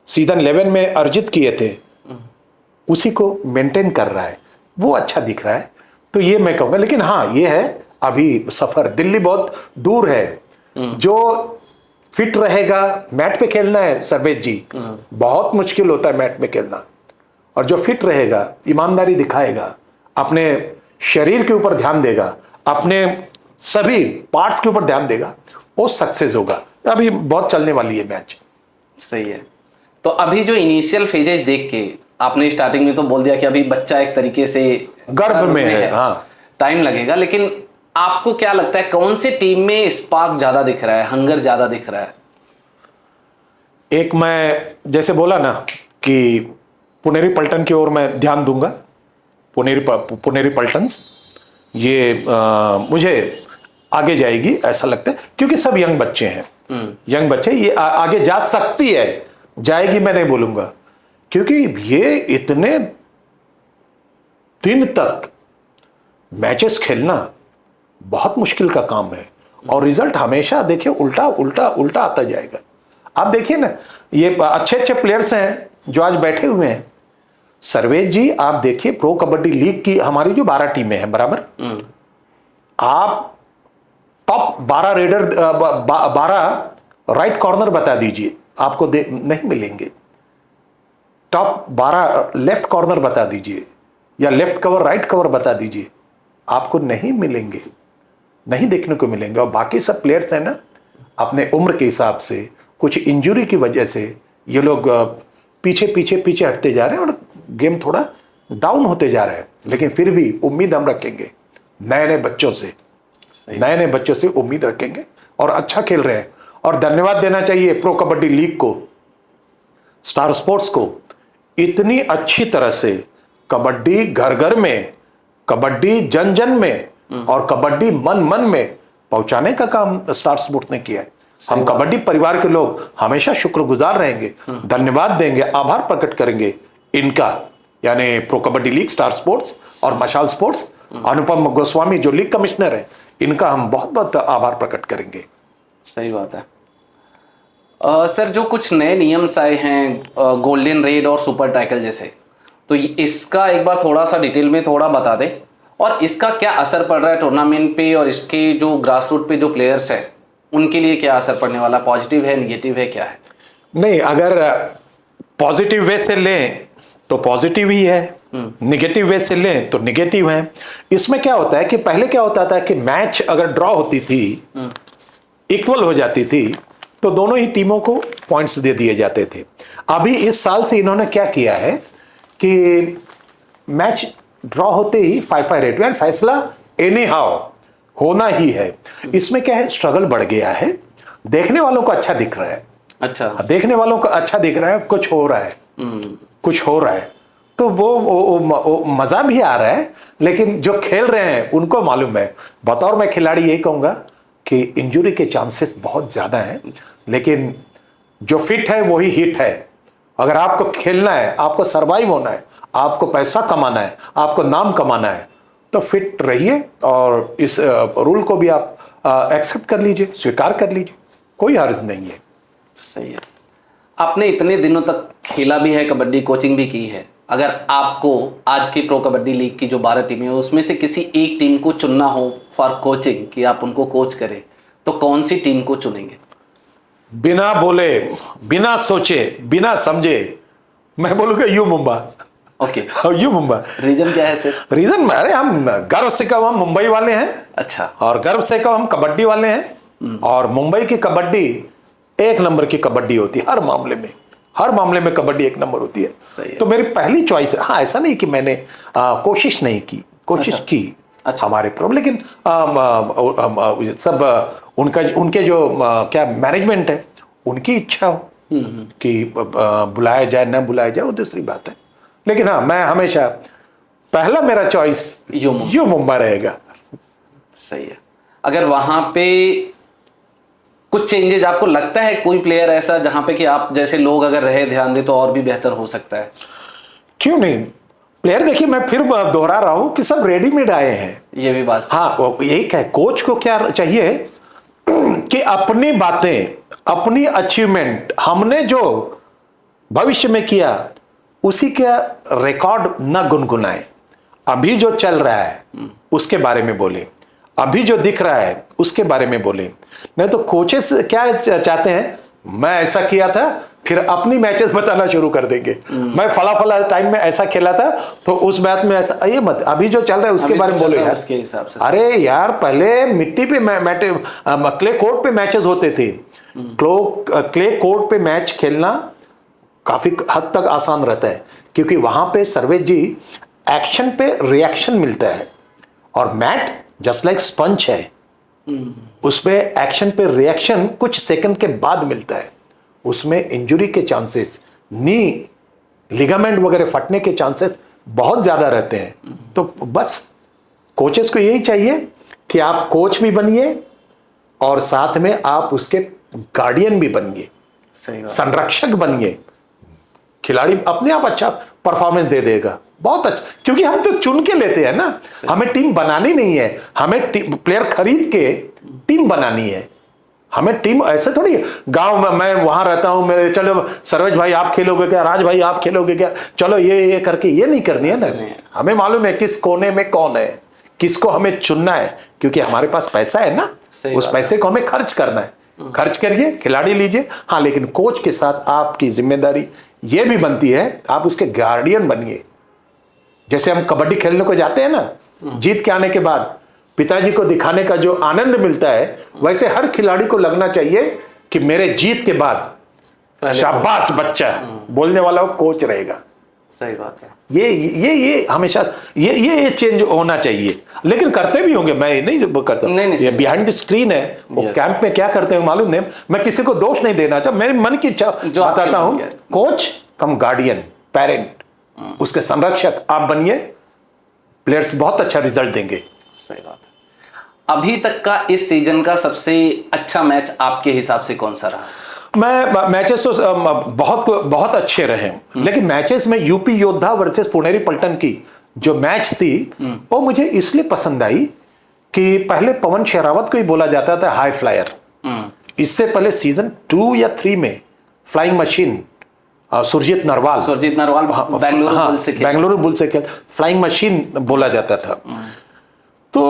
सीजन 11 में अर्जित किए थे उसी को मेंटेन कर रहा है, वो अच्छा दिख रहा है। तो ये मैं कहूँगा। लेकिन हाँ, ये है अभी सफर, दिल्ली बहुत दूर है। जो फिट रहेगा, मैट पे खेलना है सर्वेश जी, बहुत मुश्किल होता है मैट पे खेलना। और जो फिट रहेगा, ईमानदारी दिखाएगा, अपने शरीर के ऊपर ध्यान देगा, अपने सभी पार्ट्स के ऊपर ध्यान देगा, वो सक्सेस होगा। अभी बहुत चलने वाली है मैच। सही है। तो अभी जो इनिशियल फेजेस देख के आपने स्टार्टिंग में तो बोल दिया कि अभी बच्चा एक तरीके से गर्भ में है। हाँ, टाइम लगेगा, लेकिन आपको क्या लगता है कौन सी टीम में स्पार्क ज्यादा दिख रहा है, हंगर ज्यादा दिख रहा है? एक मैं जैसे बोला ना कि पुनेरी पल्टन की ओर मैं ध्यान दूंगा। पुनेरी पल्टन्स ये मुझे आगे जाएगी ऐसा लगता है, क्योंकि सब यंग बच्चे हैं। यंग बच्चे, ये आगे जा सकती है, जाएगी मैं नहीं बोलूंगा, क्योंकि ये इतने दिन तक मैचेस खेलना बहुत मुश्किल का काम है, और रिजल्ट हमेशा देखिए उल्टा आता जाएगा। आप देखिए ना, ये अच्छे प्लेयर्स हैं जो आज बैठे हुए हैं। सर्वेश जी, आप देखिए प्रो कबड्डी लीग की हमारी जो 12 टीमें हैं बराबर, आप टॉप 12 रेडर 12 राइट कॉर्नर बता दीजिए, आपको नहीं मिलेंगे। टॉप 12 लेफ्ट कॉर्नर बता दीजिए, या लेफ्ट कवर राइट कवर बता दीजिए, आपको नहीं मिलेंगे, नहीं देखने को मिलेंगे। और बाकी सब प्लेयर्स हैं ना, अपने उम्र के हिसाब से, कुछ इंजरी की वजह से ये लोग पीछे हटते जा रहे हैं और गेम थोड़ा डाउन होते जा रहा है। लेकिन फिर भी उम्मीद हम रखेंगे नए बच्चों से उम्मीद रखेंगे, और अच्छा खेल रहे हैं। और धन्यवाद देना चाहिए प्रो कबड्डी लीग को, स्टार स्पोर्ट्स को, इतनी अच्छी तरह से कबड्डी घर घर में, कबड्डी जन जन में, और कबड्डी मन मन में पहुंचाने का काम स्टार स्पोर्ट्स ने किया है। हम कबड्डी परिवार के लोग हमेशा शुक्रगुजार रहेंगे, धन्यवाद देंगे, आभार प्रकट करेंगे इनका, यानी pro kabaddi league, star sports और मशाल स्पोर्ट्स, अनुपम गोस्वामी जो लीग कमिश्नर है, इनका हम बहुत बहुत आभार प्रकट करेंगे। सही बात है। सर, जो कुछ नए नियम्स आए हैं गोल्डन रेड और सुपर टैकल जैसे, तो इसका एक बार थोड़ा सा डिटेल में थोड़ा बता दें, और इसका क्या असर पड़ रहा है टूर्नामेंट पे, और इसके जो ग्रास रूट पे जो प्लेयर्स हैं उनके लिए क्या असर पड़ने वाला, पॉजिटिव है, निगेटिव है, क्या है? नहीं, अगर पॉजिटिव वे से लें तो पॉजिटिव ही है, निगेटिव वे से लें तो निगेटिव है। इसमें क्या होता है कि पहले क्या होता था कि मैच अगर ड्रॉ होती थी, इक्वल हो जाती थी तो दोनों ही टीमों को पॉइंट्स दे दिए जाते थे। अभी इस साल से इन्होंने क्या किया है कि मैच ड्रॉ होते ही 5-5 रेट में फैसला एनी हाउ होना ही है। इसमें क्या है, स्ट्रगल बढ़ गया है, देखने वालों को अच्छा दिख रहा है। अच्छा, देखने वालों को अच्छा दिख रहा है, कुछ हो रहा है, कुछ हो रहा है, तो वो मजा भी आ रहा है। लेकिन जो खेल रहे हैं उनको मालूम है। बतौर मैं खिलाड़ी यही कहूंगा कि इंजरी के चांसेस बहुत ज्यादा हैं, लेकिन जो फिट है वही हिट है। अगर आपको खेलना है, आपको सरवाइव होना है, आपको पैसा कमाना है, आपको नाम कमाना है, तो फिट रहिए और इस रूल को भी आप एक्सेप्ट कर लीजिए, स्वीकार कर लीजिए, कोई हर्ज नहीं है। सही है। आपने इतने दिनों तक खेला भी है, कबड्डी कोचिंग भी की है। अगर आपको आज की प्रो कबड्डी लीग की जो 12 टीमें हैं उसमें से किसी एक टीम को चुनना हो फॉर कोचिंग कि आप उनको कोच करें, तो कौन सी टीम को चुनेंगे? बिना बोले, बिना सोचे, बिना समझे मैं बोलूंगा U Mumba. Okay, U Mumba. Reason क्या है सर? रीजन, अरे हम गर्व से कहो हम मुंबई वाले हैं। अच्छा। और गर्व से कहो हम कबड्डी वाले हैं। और मुंबई की कबड्डी एक नंबर की कबड्डी होती है, हर मामले में कबड्डी एक नंबर होती है। तो मेरी पहली चॉइस है। हाँ, ऐसा नहीं कि मैंने कोशिश नहीं की, कोशिश की। अच्छा। हमारे प्रो, लेकिन सब उनके जो क्या मैनेजमेंट है, उनकी इच्छा हो कि बुलाया जाए ना बुलाया जाए वो दूसरी बात है। लेकिन हाँ, मैं हमेशा पहला मेरा चॉइस यू मुंबा रहेगा। सही है। अगर वहां पे कुछ चेंजेस आपको लगता है, कोई प्लेयर ऐसा जहां पे कि आप जैसे लोग अगर रहे ध्यान दे तो और भी बेहतर हो सकता है? क्यों नहीं? प्लेयर देखिए, मैं फिर दोहरा रहा हूं कि सब रेडीमेड आए हैं। ये भी बात। हाँ, यही है। कोच को क्या चाहिए कि अपनी बातें, अपनी अचीवमेंट, हमने जो भविष्य में किया उसी का रिकॉर्ड न गुनगुनाए। अभी जो चल रहा है उसके बारे में बोले, अभी जो दिख रहा है उसके बारे में बोले। नहीं तो कोचेस क्या चाहते हैं, मैं ऐसा किया था, फिर अपनी मैचेस बताना शुरू कर देंगे। मैं फला टाइम में ऐसा खेला था, तो उस बात में ऐसा, ये मत, अभी जो चल रहा है उसके बारे में बोलो यार। उसके हिसाब से। अरे यार, पहले मिट्टी पे क्ले कोर्ट पे मैचेस होते थे। क्ले कोर्ट पे मैच खेलना काफी हद तक आसान रहता है, क्योंकि वहां पे सर्वेश जी एक्शन पे रिएक्शन मिलता है, और मैट जस्ट लाइक स्पंज है, उसमें एक्शन पे रिएक्शन कुछ सेकंड के बाद मिलता है। उसमें इंजरी के चांसेस, नी लिगामेंट वगैरह फटने के चांसेस बहुत ज्यादा रहते हैं। तो बस कोचेस को यही चाहिए कि आप कोच भी बनिए और साथ में आप उसके गार्डियन भी बनिए, संरक्षक बनिए। खिलाड़ी अपने आप अच्छा परफॉर्मेंस दे देगा, बहुत अच्छा, क्योंकि हम तो चुन के लेते हैं ना। हमें टीम बनानी नहीं है, हमें प्लेयर खरीद के टीम बनानी है। हमें टीम ऐसे थोड़ी, गांव में मैं वहां रहता हूं, मेरे चलो सर्वेश भाई आप खेलोगे क्या, राज भाई आप खेलोगे क्या, चलो ये करके ये नहीं करनी है ना। हमें मालूम है किस कोने में कौन है, किसको हमें चुनना है, क्योंकि हमारे पास पैसा है ना, उस पैसे को हमें खर्च करना है। खर्च करिए, खिलाड़ी लीजिए। हाँ, लेकिन कोच के साथ आपकी जिम्मेदारी ये भी बनती है, आप उसके गार्डियन बनिए। जैसे हम कबड्डी खेलने को जाते हैं ना, जीत के आने के बाद पिताजी को दिखाने का जो आनंद मिलता है, वैसे हर खिलाड़ी को लगना चाहिए कि मेरे जीत के बाद शाबाश बच्चा बोलने वाला वो कोच रहेगा। सही बात है। ये हमेशा ये चेंज होना चाहिए। लेकिन करते भी होंगे, मैं नहीं करता। ये बिहाइंड द स्क्रीन है, वो कैंप में क्या करते हैं मालूम नहीं। मैं किसी को दोष नहीं देना चाहता, मेरे मन की इच्छा बताता हूँ। कोच कम गार्डियन, पेरेंट, उसके संरक्षक आप बनिए, प्लेयर्स बहुत अच्छा रिजल्ट देंगे। सही बात है। अभी तक का इस सीजन का सबसे अच्छा मैच आपके हिसाब से कौन सा रहा? मैचेस तो बहुत अच्छे रहे, लेकिन मैचेस में यूपी योद्धा वर्सेस पुनेरी पलटन की जो मैच थी वो मुझे इसलिए पसंद आई कि पहले पवन शेरावत को ही बोला जाता था हाई फ्लायर। इससे पहले सीजन 2 या 3 में flying machine Surjeet Narwal Bengaluru Bull से खेल फ्लाइंग मशीन बोला जाता था। तो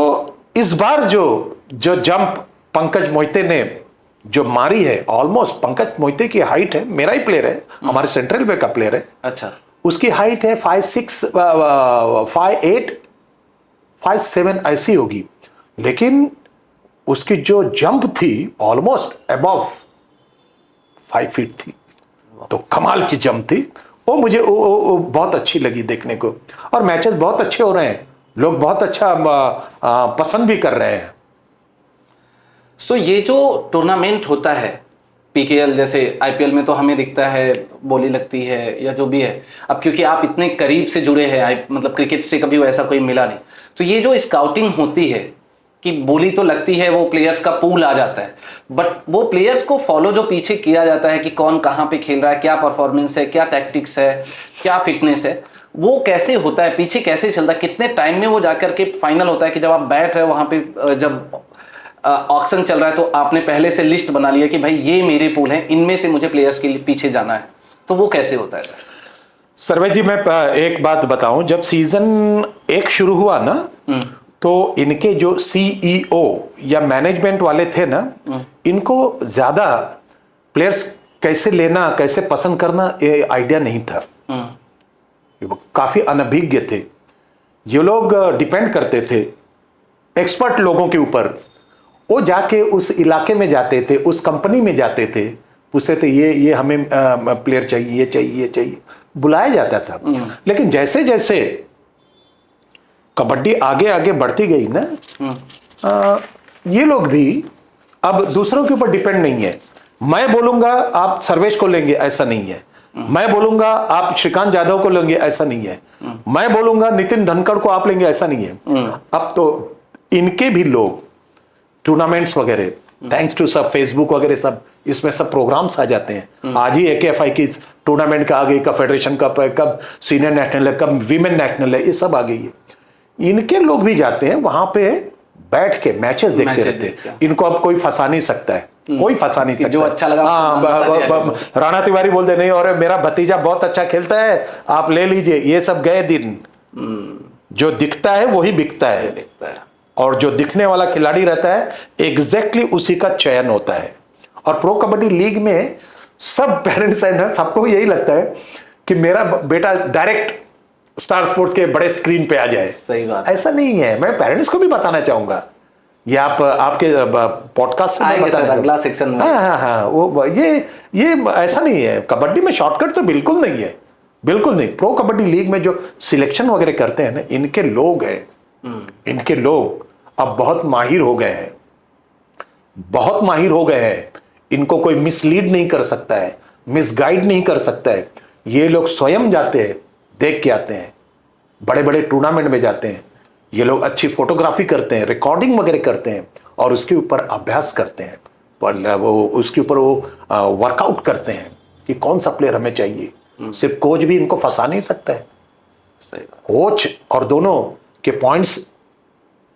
इस बार जो जंप पंकज मोहिते ने जो मारी है, ऑलमोस्ट पंकज मोहिते की हाइट है, मेरा ही प्लेयर है, हमारे सेंट्रल वे का प्लेयर है। अच्छा। उसकी हाइट है 5'6", 5'8", 5'7" ऐसी होगी, लेकिन उसकी जो जंप थी ऑलमोस्ट अबव 5 फीट थी, तो कमाल की जंप थी। वो मुझे वो बहुत अच्छी लगी देखने को। और मैचेस बहुत अच्छे हो रहे हैं, लोग बहुत अच्छा पसंद भी कर रहे हैं। सो ये जो टूर्नामेंट होता है पीकेएल जैसे आईपीएल में तो हमें दिखता है, बोली लगती है या जो भी है। अब क्योंकि आप इतने करीब से जुड़े हैं, मतलब क्रिकेट से कभी वैसा कोई मिला नहीं, तो ये जो स्काउटिंग होती है कि बोली तो लगती है, वो प्लेयर्स का पूल आ जाता है, बट वो प्लेयर्स को फॉलो जो पीछे किया जाता है कि कौन कहाँ पे खेल रहा है, क्या परफॉर्मेंस है, क्या टैक्टिक्स है, क्या फिटनेस है, वो कैसे होता है, पीछे कैसे चलता है, कितने टाइम में वो जाकर के फाइनल होता है कि जब आप बैठ रहे हो वहाँ पे, जब ऑक्शन चल रहा है तो आपने पहले से लिस्ट बना लिया कि भाई ये मेरे पूल हैं, इनमें से मुझे प्लेयर्स के पीछे जाना है, तो वो कैसे होता है सर? सर्वे जी, मैं एक बात बताऊं, जब सीजन 1 शुरू हुआ ना, तो इनके जो सीईओ या मैनेजमेंट वाले थे ना, इनको ज्यादा प्लेयर्स कैसे लेना, कैसे पसंद करना, ये आइडिया नहीं था। काफी अनभिज्ञ थे ये लोग, डिपेंड करते थे एक्सपर्ट लोगों के ऊपर। वो जाके उस इलाके में जाते थे, उस कंपनी में जाते थे, पूछते थे ये हमें प्लेयर चाहिए, ये चाहिए, ये चाहिए, बुलाया जाता था। लेकिन जैसे जैसे कबड्डी आगे आगे बढ़ती गई ना, ये लोग भी अब दूसरों के ऊपर डिपेंड नहीं है। मैं बोलूंगा आप सर्वेश को लेंगे, ऐसा नहीं है। मैं बोलूंगा आप श्रीकांत जाधव को लेंगे, ऐसा नहीं है। मैं बोलूंगा नितिन धनखड़ को आप लेंगे, ऐसा नहीं है। अब तो इनके भी लोग टूर्नामेंट्स वगैरह, थैंक्स टू सब फेसबुक वगैरह, सब इसमें सब प्रोग्राम्स आ जाते हैं। आज ही AKFI की टूर्नामेंट का आ गई, कब फेडरेशन कप है, कब सीनियर नेशनल है, कब वीमेन नेशनल है, ये सब आ गई है। इनके लोग भी जाते हैं वहां पे, बैठ के मैचेस देखते रहते हैं। इनको अब कोई फंसा नहीं सकता है, कोई फंसा नहीं सकता। जो अच्छा लगा, राणा तिवारी बोलते नहीं, और मेरा भतीजा बहुत अच्छा खेलता है, आप ले लीजिए। ये सब गए दिन। जो दिखता है वही बिकता है, और जो दिखने वाला खिलाड़ी रहता है एग्जैक्टली उसी का चयन होता है। और प्रो कबड्डी लीग में सब पेरेंट्स हैं ना, सबको यही लगता है कि मेरा बेटा डायरेक्ट स्टार स्पोर्ट्स के बड़े स्क्रीन पे आ जाए। सही बात। ऐसा नहीं है। मैं पेरेंट्स को भी बताना चाहूंगा, ये आप आपके पॉडकास्ट से मैं बताना, अगला सेक्शन में। हाँ, वो ये ऐसा नहीं है। कबड्डी में शॉर्टकट तो बिल्कुल नहीं है, बिल्कुल नहीं। प्रो कबड्डी लीग में जो सिलेक्शन वगैरह करते हैं ना, इनके लोग हैं, इनके लोग अब बहुत माहिर हो गए हैं, बहुत माहिर हो गए हैं। इनको कोई मिसलीड नहीं कर सकता है, मिसगाइड नहीं कर सकता है। ये लोग स्वयं जाते हैं, देख के आते हैं, बड़े बड़े टूर्नामेंट में जाते हैं। ये लोग अच्छी फोटोग्राफी करते हैं, रिकॉर्डिंग वगैरह करते हैं, और उसके ऊपर अभ्यास करते हैं, वो उसके ऊपर वो वर्कआउट करते हैं कि कौन सा प्लेयर हमें चाहिए। सिर्फ कोच भी इनको फंसा नहीं सकता है। कोच और दोनों के पॉइंट्स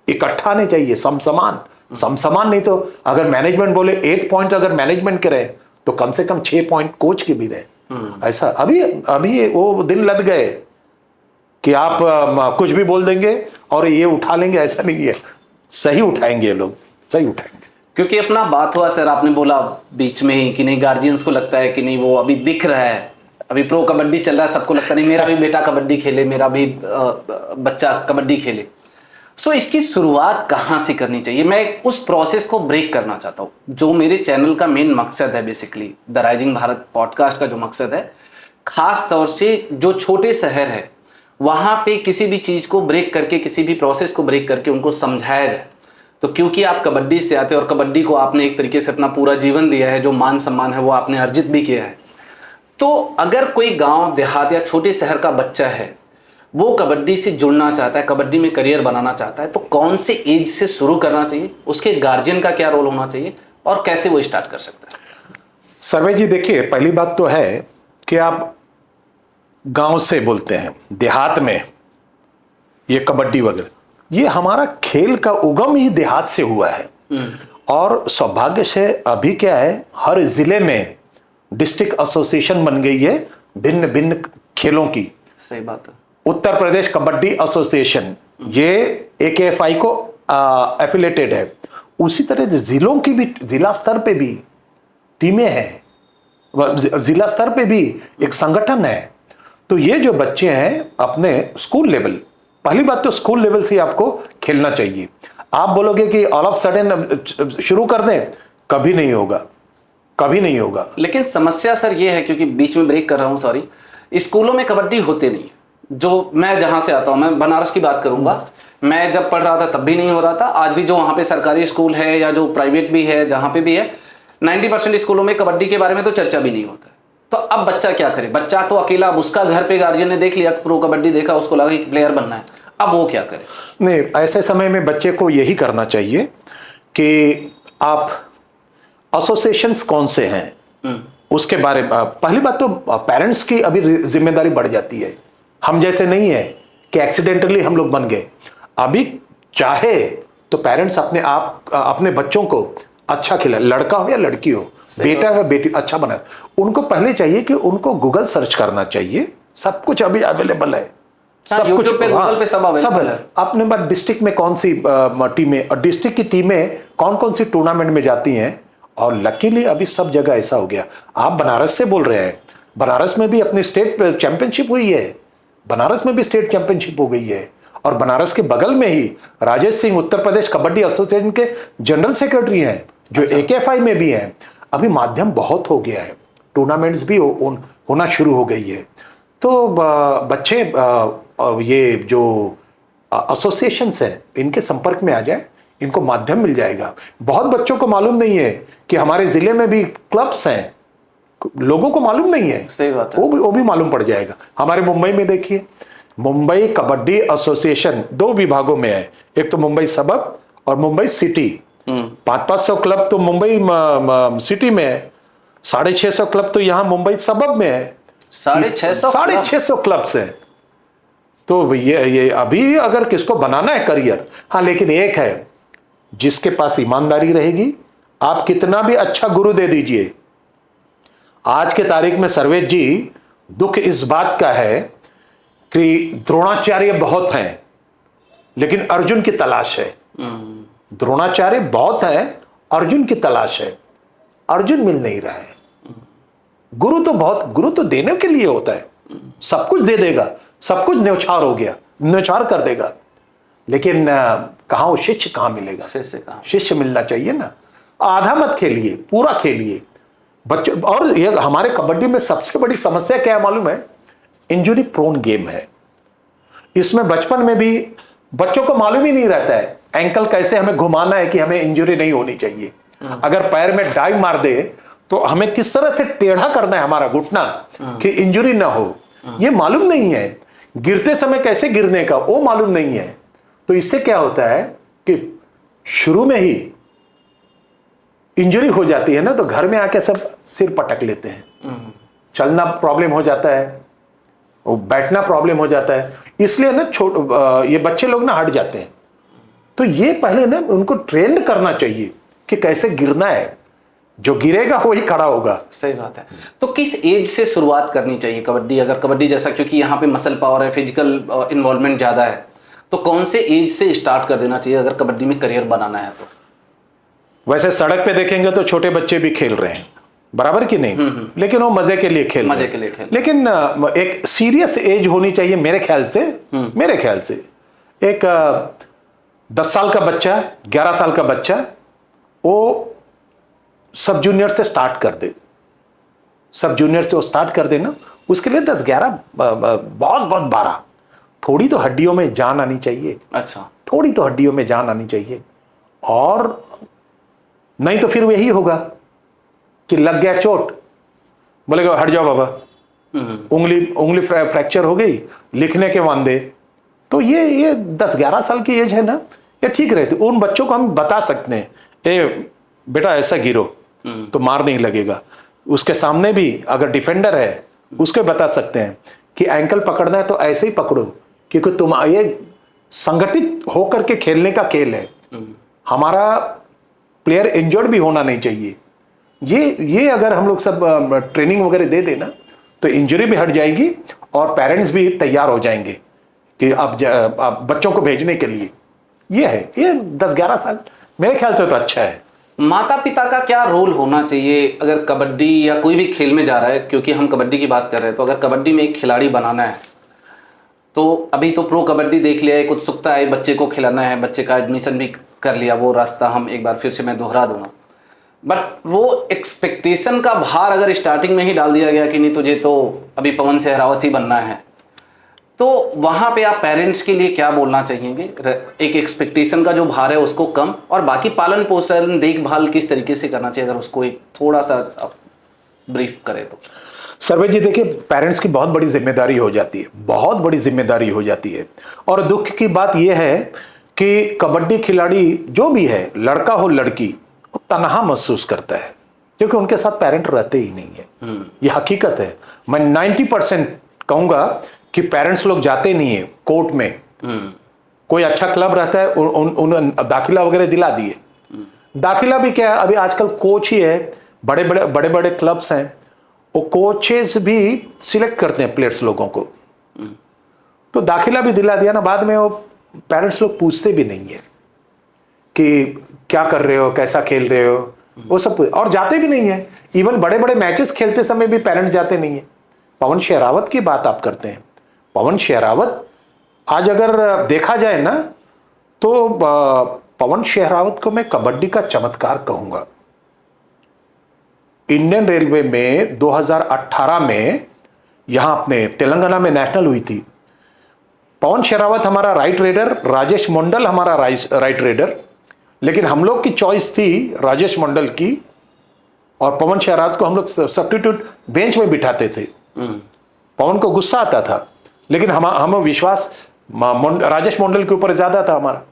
इकट्ठा आने चाहिए, समसमान नहीं तो अगर मैनेजमेंट बोले 8 पॉइंट अगर मैनेजमेंट करे तो कम से कम 6 पॉइंट कोच के भी रहे। ऐसा अभी वो दिन लग गए कि आप कुछ भी बोल देंगे और ये उठा लेंगे, ऐसा नहीं है। सही उठाएंगे लोग, सही उठाएंगे। क्योंकि अपना बात हुआ सर, आपने बोला बीच में ही कि नहीं, गार्जियंस को लगता है कि नहीं वो अभी दिख रहा है, अभी प्रो कबड्डी चल रहा है, सबको लगता नहीं मेरा भी बेटा कबड्डी खेले, मेरा भी बच्चा कबड्डी खेले। सो इसकी शुरुआत कहाँ से करनी चाहिए? मैं उस प्रोसेस को ब्रेक करना चाहता हूँ, जो मेरे चैनल का मेन मकसद है। Basically the rising Bharat podcast का जो मकसद है, खास तौर से जो छोटे शहर है वहाँ पे किसी भी चीज़ को ब्रेक करके, किसी भी प्रोसेस को ब्रेक करके उनको समझाया जाए। तो क्योंकि आप कबड्डी से आते हैं और कबड्डी को आपने एक तरीके से अपना पूरा जीवन दिया है, जो मान सम्मान है वो आपने अर्जित भी किया है, तो अगर कोई गांव देहात या छोटे शहर का बच्चा है, वो कबड्डी से जुड़ना चाहता है, कबड्डी में करियर बनाना चाहता है, तो कौन से एज से शुरू करना चाहिए? उसके गार्जियन का क्या रोल होना चाहिए और कैसे वो स्टार्ट कर सकता है? सर्वे जी देखिए, पहली बात तो है कि आप गांव से बोलते हैं, देहात में ये कबड्डी वगैरह, ये हमारा खेल का उगम ही देहात से हुआ है। और सौभाग्य से अभी क्या है, हर जिले में डिस्ट्रिक्ट एसोसिएशन बन गई है भिन्न भिन्न खेलों की। सही बात है। उत्तर प्रदेश कबड्डी एसोसिएशन, ये AKFI को एफिलेटेड है। उसी तरह जिलों की भी, जिला स्तर पे भी टीमें हैं, जिला स्तर पे भी एक संगठन है। तो ये जो बच्चे हैं अपने स्कूल लेवल, पहली बात तो स्कूल लेवल से आपको खेलना चाहिए। आप बोलोगे कि ऑल ऑफ सडन शुरू कर दें, कभी नहीं होगा, कभी नहीं होगा। लेकिन समस्या सर ये है, क्योंकि बीच में ब्रेक कर रहा हूँ, सॉरी, स्कूलों में कबड्डी होते नहीं। जो मैं जहां से आता हूं, मैं बनारस की बात करूंगा, मैं जब पढ़ रहा था तब भी नहीं हो रहा था। आज भी जो वहां पे सरकारी स्कूल है या जो प्राइवेट भी है, जहां पे भी है, 90% स्कूलों में कबड्डी के बारे में तो चर्चा भी नहीं होता है। तो अब बच्चा क्या करे? बच्चा तो अकेला, अब उसका घर पे गार्जियन ने देख लिया, प्रो कबड्डी देखा, उसको लगा कि प्लेयर बनना है, अब वो क्या करे? नहीं, ऐसे समय में बच्चे को यही करना चाहिए कि आप एसोसिएशंस कौन से हैं उसके बारे में, पहली बात तो पेरेंट्स की अभी जिम्मेदारी बढ़ जाती है। हम जैसे नहीं है कि एक्सीडेंटली हम लोग बन गए। अभी चाहे तो पेरेंट्स अपने आप अपने बच्चों को अच्छा खिलाए, लड़का हो या लड़की हो, बेटा हो बेटी, अच्छा बनाए। उनको पहले चाहिए कि उनको गूगल सर्च करना चाहिए, सब कुछ अभी अवेलेबल है, सब कुछ पे, गूगल पे सब अवेलेबल है। अपने बात डिस्ट्रिक्ट में कौन सी टीमें और डिस्ट्रिक्ट की टीमें कौन कौन सी टूर्नामेंट में जाती हैं, और लकीली अभी सब जगह ऐसा हो गया। आप बनारस से बोल रहे हैं, बनारस में भी अपनी स्टेट चैंपियनशिप हुई है, बनारस में भी स्टेट चैंपियनशिप हो गई है। और बनारस के बगल में ही राजेश सिंह उत्तर प्रदेश कबड्डी एसोसिएशन के जनरल सेक्रेटरी हैं, जो AKFI में भी हैं। अभी माध्यम बहुत हो गया है, टूर्नामेंट्स भी होना शुरू हो गई है। तो बच्चे ये जो एसोसिएशंस हैं इनके संपर्क में आ जाए, इनको माध्यम मिल जाएगा। बहुत बच्चों को मालूम नहीं है कि हमारे जिले में भी क्लब्स हैं, लोगों को मालूम नहीं है। सही बात है। वो भी मालूम पड़ जाएगा। हमारे मुंबई में देखिए, मुंबई कबड्डी एसोसिएशन 2 विभागों में है, एक तो मुंबई सबअर्ब और मुंबई सिटी। 500-500 क्लब तो मुंबई सिटी में है, 650 क्लब तो यहाँ मुंबई सबअर्ब में है। 650 क्लब्स हैं। तो ये अभी अगर किसको बनाना है करियर, हाँ, लेकिन एक है, जिसके पास ईमानदारी रहेगी, आप कितना भी अच्छा गुरु दे दीजिए। आज के तारीख में सर्वेश जी, दुख इस बात का है कि द्रोणाचार्य बहुत हैं लेकिन अर्जुन की तलाश है। द्रोणाचार्य बहुत हैं, अर्जुन की तलाश है, अर्जुन मिल नहीं रहा है। गुरु तो देने के लिए होता है, सब कुछ दे देगा, सब कुछ न्यौछावर हो गया, न्यौछावर कर देगा, लेकिन कहां वो शिष्य कहां मिलेगा? शिष्य मिलना चाहिए ना। आधा मत खेलिए, पूरा खेलिए बच्चों। और ये हमारे कबड्डी में सबसे बड़ी समस्या क्या है मालूम है? इंजुरी प्रोन गेम है। इसमें बचपन में भी बच्चों को मालूम ही नहीं रहता है एंकल कैसे हमें घुमाना है कि हमें इंजुरी नहीं होनी चाहिए। अगर पैर में डाइव मार दे तो हमें किस तरह से टेढ़ा करना है हमारा घुटना कि इंजुरी ना हो, ये मालूम नहीं है। गिरते समय कैसे गिरने का वो मालूम नहीं है। तो इससे क्या होता है कि शुरू में ही इंजरी हो जाती है ना, तो घर में आके सब सिर पटक लेते हैं, चलना प्रॉब्लम हो जाता है, वो बैठना प्रॉब्लम हो जाता है। इसलिए ना ये बच्चे लोग ना हट जाते हैं। तो ये पहले ना उनको ट्रेन करना चाहिए कि कैसे गिरना है, जो गिरेगा वही खड़ा होगा। सही बात है। तो किस एज से शुरुआत करनी चाहिए कबड्डी? अगर कबड्डी जैसा, क्योंकि यहाँ पे मसल पावर है, फिजिकल इन्वॉल्वमेंट ज़्यादा है, तो कौन से एज से स्टार्ट कर देना चाहिए अगर कबड्डी में करियर बनाना है तो? वैसे सड़क पे देखेंगे तो छोटे बच्चे भी खेल रहे हैं, बराबर की नहीं, लेकिन वो मजे के लिए खेल रहे हैं। लेकिन एक सीरियस एज होनी चाहिए मेरे ख्याल से। एक 10 साल का बच्चा, 11 साल का बच्चा, वो सब जूनियर से स्टार्ट कर दे, सब जूनियर से वो स्टार्ट कर देना। उसके लिए 10-11, बहुत 12, थोड़ी तो हड्डियों में जान आनी चाहिए। अच्छा, थोड़ी तो हड्डियों में जान आनी चाहिए। और नहीं तो फिर यही होगा कि लग गया चोट, बोलेगा हट जाओ बाबा, उंगली फ्रैक्चर हो गई, लिखने के वांदे। तो ये 10-11 साल की एज है ना, ये ठीक रहती। उन बच्चों को हम बता सकते हैं, ए बेटा ऐसा गिरो तो मार नहीं लगेगा। उसके सामने भी अगर डिफेंडर है उसको बता सकते हैं कि एंकल पकड़ना है तो ऐसे ही पकड़ो, क्योंकि तुम ये संगठित होकर के खेलने का खेल है। हमारा प्लेयर इंजर्ड भी होना नहीं चाहिए। ये अगर हम लोग सब ट्रेनिंग वगैरह दे देना तो इंजरी भी हट जाएगी और पेरेंट्स भी तैयार हो जाएंगे कि अब बच्चों को भेजने के लिए। ये 10-11 साल मेरे ख्याल से तो अच्छा है। माता पिता का क्या रोल होना चाहिए अगर कबड्डी या कोई भी खेल में जा रहा है? क्योंकि हम कबड्डी की बात कर रहे हैं, तो अगर कबड्डी में एक खिलाड़ी बनाना है तो अभी तो प्रो कबड्डी देख लिया, एक उत्सुकता है, बच्चे को खिलाना है, बच्चे का एडमिशन भी कर लिया, वो रास्ता हम एक बार फिर से मैं दोहरा दूंगा, बट वो एक्सपेक्टेशन का भार अगर स्टार्टिंग में ही डाल दिया गया कि नहीं तुझे तो अभी पवन सहरावत ही बनना है, तो वहां पे आप पेरेंट्स के लिए क्या बोलना चाहेंगे? एक एक्सपेक्टेशन का जो भार है उसको कम, और बाकी पालन पोषण देखभाल किस तरीके से करना चाहिए, अगर उसको एक थोड़ा सा ब्रीफ करें तो। सर्वे जी देखिए, पेरेंट्स की बहुत बड़ी जिम्मेदारी हो जाती है, बहुत बड़ी जिम्मेदारी हो जाती है। और दुख की बात यह है कि कबड्डी खिलाड़ी जो भी है, लड़का हो लड़की, वो तनहा महसूस करता है क्योंकि उनके साथ पेरेंट रहते ही नहीं है। ये हकीकत है। मैं 90% कहूंगा कि पेरेंट्स लोग जाते नहीं है कोर्ट में। कोई अच्छा क्लब रहता है, उन दाखिला वगैरह दिला दिए। दाखिला भी क्या है, अभी आजकल कोच ही है, बड़े बड़े क्लब्स हैं, वो कोचेस भी सिलेक्ट करते हैं प्लेयर्स लोगों को। तो दाखिला भी दिला दिया ना, बाद में वो पेरेंट्स लोग पूछते भी नहीं है कि क्या कर रहे हो, कैसा खेल रहे हो, वो सब, और जाते भी नहीं है। इवन बड़े बड़े मैचेस खेलते समय भी पेरेंट्स जाते नहीं है। पवन शेरावत की बात आप करते हैं, पवन शेरावत आज अगर देखा जाए ना, तो पवन शेरावत को मैं कबड्डी का चमत्कार कहूंगा। इंडियन रेलवे में 2018 में यहां अपने तेलंगाना में नेशनल हुई थी। पवन शेरावत हमारा राइट रेडर, राजेश मंडल हमारा राइट रेडर, लेकिन हम लोग की चॉइस थी राजेश मंडल की, और पवन शेरावत को हम लोग सब्स्टिट्यूट बेंच में बिठाते थे। पवन को गुस्सा आता था, लेकिन हमें विश्वास राजेश मंडल के ऊपर ज्यादा था हमारा।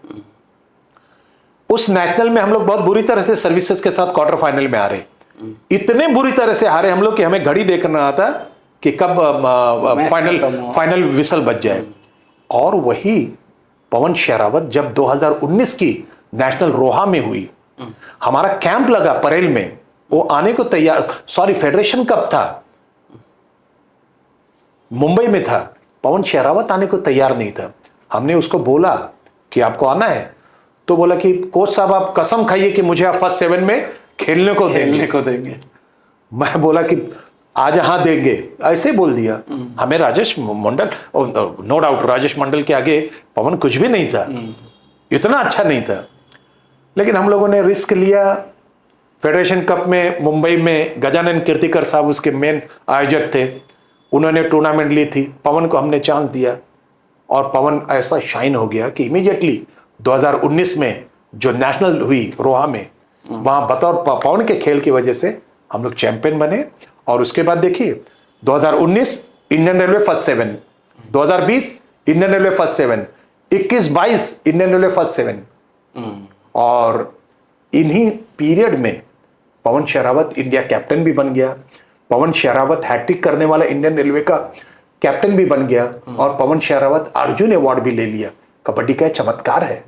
उस नेशनल में हम लोग बहुत बुरी तरह से सर्विसेज के साथ क्वार्टर फाइनल में हारे, इतने बुरी तरह से हारे हम लोग कि हमें घड़ी देखना आता कि कब फाइनल विसल बज जाए। और वही पवन शेरावत जब 2019 की नेशनल रोहा में हुई, हमारा कैंप लगा परेल में, वो आने को तैयार, सॉरी फेडरेशन कप था, मुंबई में था, पवन शेरावत आने को तैयार नहीं था। हमने उसको बोला कि आपको आना है, तो बोला कि कोच साहब आप कसम खाइए कि मुझे आप फर्स्ट 7 में खेलने को देंगे। मैं बोला कि आज हाँ देंगे, ऐसे बोल दिया। हमें राजेश मंडल, नो डाउट राजेश मंडल के आगे पवन कुछ भी नहीं था, इतना अच्छा नहीं था, लेकिन हम लोगों ने रिस्क लिया। फेडरेशन कप में मुंबई में गजानन कीर्तिकर साहब उसके मेन आयोजक थे, उन्होंने टूर्नामेंट ली थी, पवन को हमने चांस दिया, और पवन ऐसा शाइन हो गया कि इमीडिएटली 2019 में जो नेशनल हुई रोहा में, वहां बतौर पवन के खेल की वजह से हम लोग चैंपियन बने। और उसके बाद देखिए 2019 Indian railway first 7, 2020 Indian railway first 7, 21-22 Indian railway first 7, और इन्हीं पीरियड में पवन शेरावत इंडिया कैप्टन भी बन गया। पवन शेरावत हैट्रिक करने वाला इंडियन रेलवे का कैप्टन भी बन गया, और पवन शेरावत अर्जुन अवार्ड भी ले लिया। कबड्डी का चमत्कार है,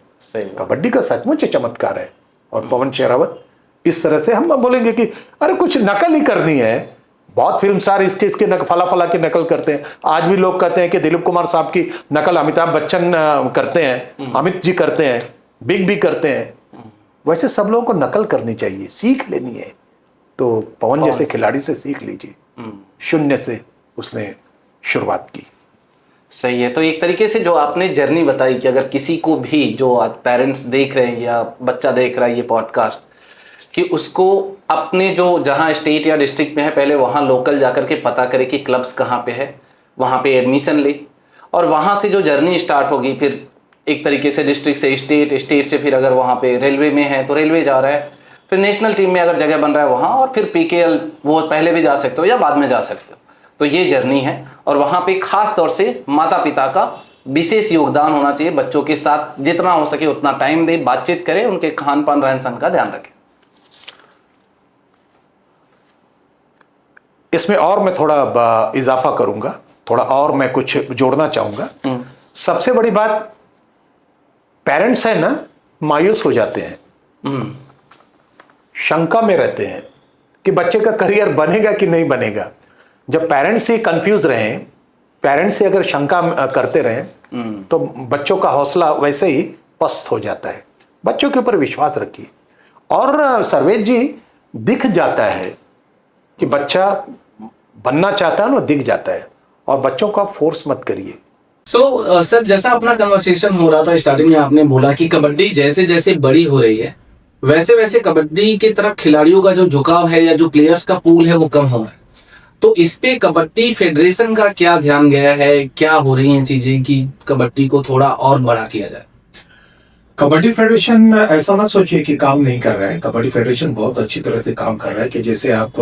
कबड्डी का सचमुच चमत्कार है। और पवन शेरावत इस तरह से हम बोलेंगे कि अरे कुछ नकल ही करनी है। बहुत फिल्म स्टार इसके फला की नकल करते हैं। आज भी लोग कहते हैं कि दिलीप कुमार साहब की नकल अमिताभ बच्चन करते हैं, अमित जी करते हैं, बिग भी करते हैं। वैसे सब लोगों को नकल करनी चाहिए, सीख लेनी है। तो पवन जैसे खिलाड़ी से सीख लीजिए, शून्य से उसने शुरुआत की। सही है। तो एक तरीके से जो आपने जर्नी बताई कि अगर किसी को भी, जो आज पेरेंट्स देख रहे हैं या बच्चा देख रहा है ये पॉडकास्ट, कि उसको अपने जो जहाँ स्टेट या डिस्ट्रिक्ट में है, पहले वहाँ लोकल जाकर के पता करे कि क्लब्स कहाँ पे है, वहाँ पे एडमिशन ले, और वहाँ से जो जर्नी स्टार्ट होगी, फिर एक तरीके से डिस्ट्रिक्ट से स्टेट, स्टेट से फिर अगर वहाँ पे रेलवे में है तो रेलवे जा रहा है, फिर नेशनल टीम में अगर जगह बन रहा है वहाँ, और फिर PKL वो पहले भी जा सकते हो या बाद में जा सकते हो। तो ये जर्नी है, और वहाँ पे खास तौर से माता पिता का विशेष योगदान होना चाहिए। बच्चों के साथ जितना हो सके उतना टाइम दे, बातचीत करें, उनके खान पान रहन सहन का ध्यान रखें। इसमें और मैं थोड़ा इजाफा करूंगा, थोड़ा और मैं कुछ जोड़ना चाहूंगा। सबसे बड़ी बात, पेरेंट्स है ना, मायूस हो जाते हैं, शंका में रहते हैं कि बच्चे का करियर बनेगा कि नहीं बनेगा। जब पेरेंट्स ही कंफ्यूज रहें, पेरेंट्स से अगर शंका करते रहें, तो बच्चों का हौसला वैसे ही पस्त हो जाता है। बच्चों के ऊपर विश्वास रखिए। और सर्वेश जी, दिख जाता है कि बच्चा बनना चाहता है ना, दिख जाता है। और बच्चों को आप फोर्स मत करिए, सर, जैसा अपना कन्वर्सेशन हो रहा था स्टार्टिंग में, आपने बोला कि कबड्डी जैसे जैसे बड़ी हो रही है वैसे वैसे कबड्डी की तरफ खिलाड़ियों का जो झुकाव है या जो प्लेयर्स का पूल है वो कम हो रहा है। तो इस पे कबड्डी फेडरेशन का क्या ध्यान गया है, क्या हो रही हैं चीजें कि कबड्डी को थोड़ा और बड़ा किया जाए? कबड्डी फेडरेशन ऐसा मत सोचिए कि काम नहीं कर रहा है। कबड्डी फेडरेशन बहुत अच्छी तरह से काम कर रहा है कि जैसे आप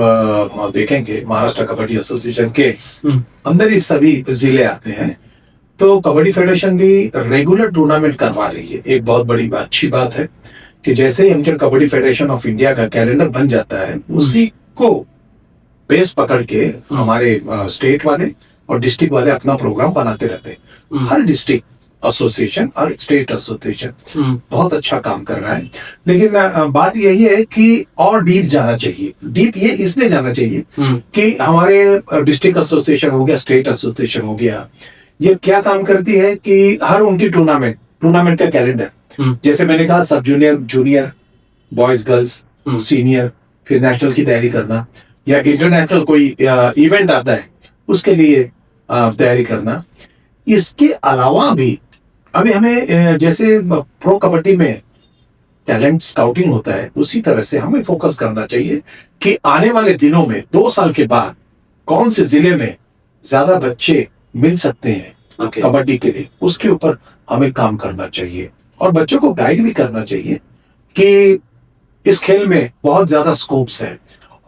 देखेंगे महाराष्ट्र कबड्डी एसोसिएशन के अंदर ही सभी जिले आते हैं, तो कबड्डी फेडरेशन भी रेगुलर टूर्नामेंट करवा रही है। एक बहुत बड़ी अच्छी बात है कि जैसे ही Indian kabaddi federation of India का कैलेंडर बन जाता है, उसी को बेस पकड़ के हमारे स्टेट वाले और डिस्ट्रिक्ट वाले अपना प्रोग्राम बनाते रहते हैं। हर डिस्ट्रिक्ट एसोसिएशन और स्टेट एसोसिएशन बहुत अच्छा काम कर रहा है, लेकिन बात यही है कि और डीप जाना चाहिए। डीप ये इसलिए जाना चाहिए कि हमारे डिस्ट्रिक्ट एसोसिएशन हो गया, स्टेट एसोसिएशन हो गया, ये क्या काम करती है कि हर उनकी टूर्नामेंट का कैलेंडर, जैसे मैंने कहा सब junior, junior, boys girls, senior, फिर नेशनल की तैयारी करना या इंटरनेशनल कोई इवेंट आता है उसके लिए तैयारी करना। इसके अलावा भी अभी हमें जैसे प्रो कबड्डी में टैलेंट स्काउटिंग होता है, उसी तरह से हमें फोकस करना चाहिए कि आने वाले दिनों में 2 साल के बाद कौन से जिले में ज्यादा बच्चे मिल सकते हैं कबड्डी के लिए, उसके ऊपर हमें काम करना चाहिए और बच्चों को गाइड भी करना चाहिए कि इस खेल में बहुत ज्यादा स्कोप्स है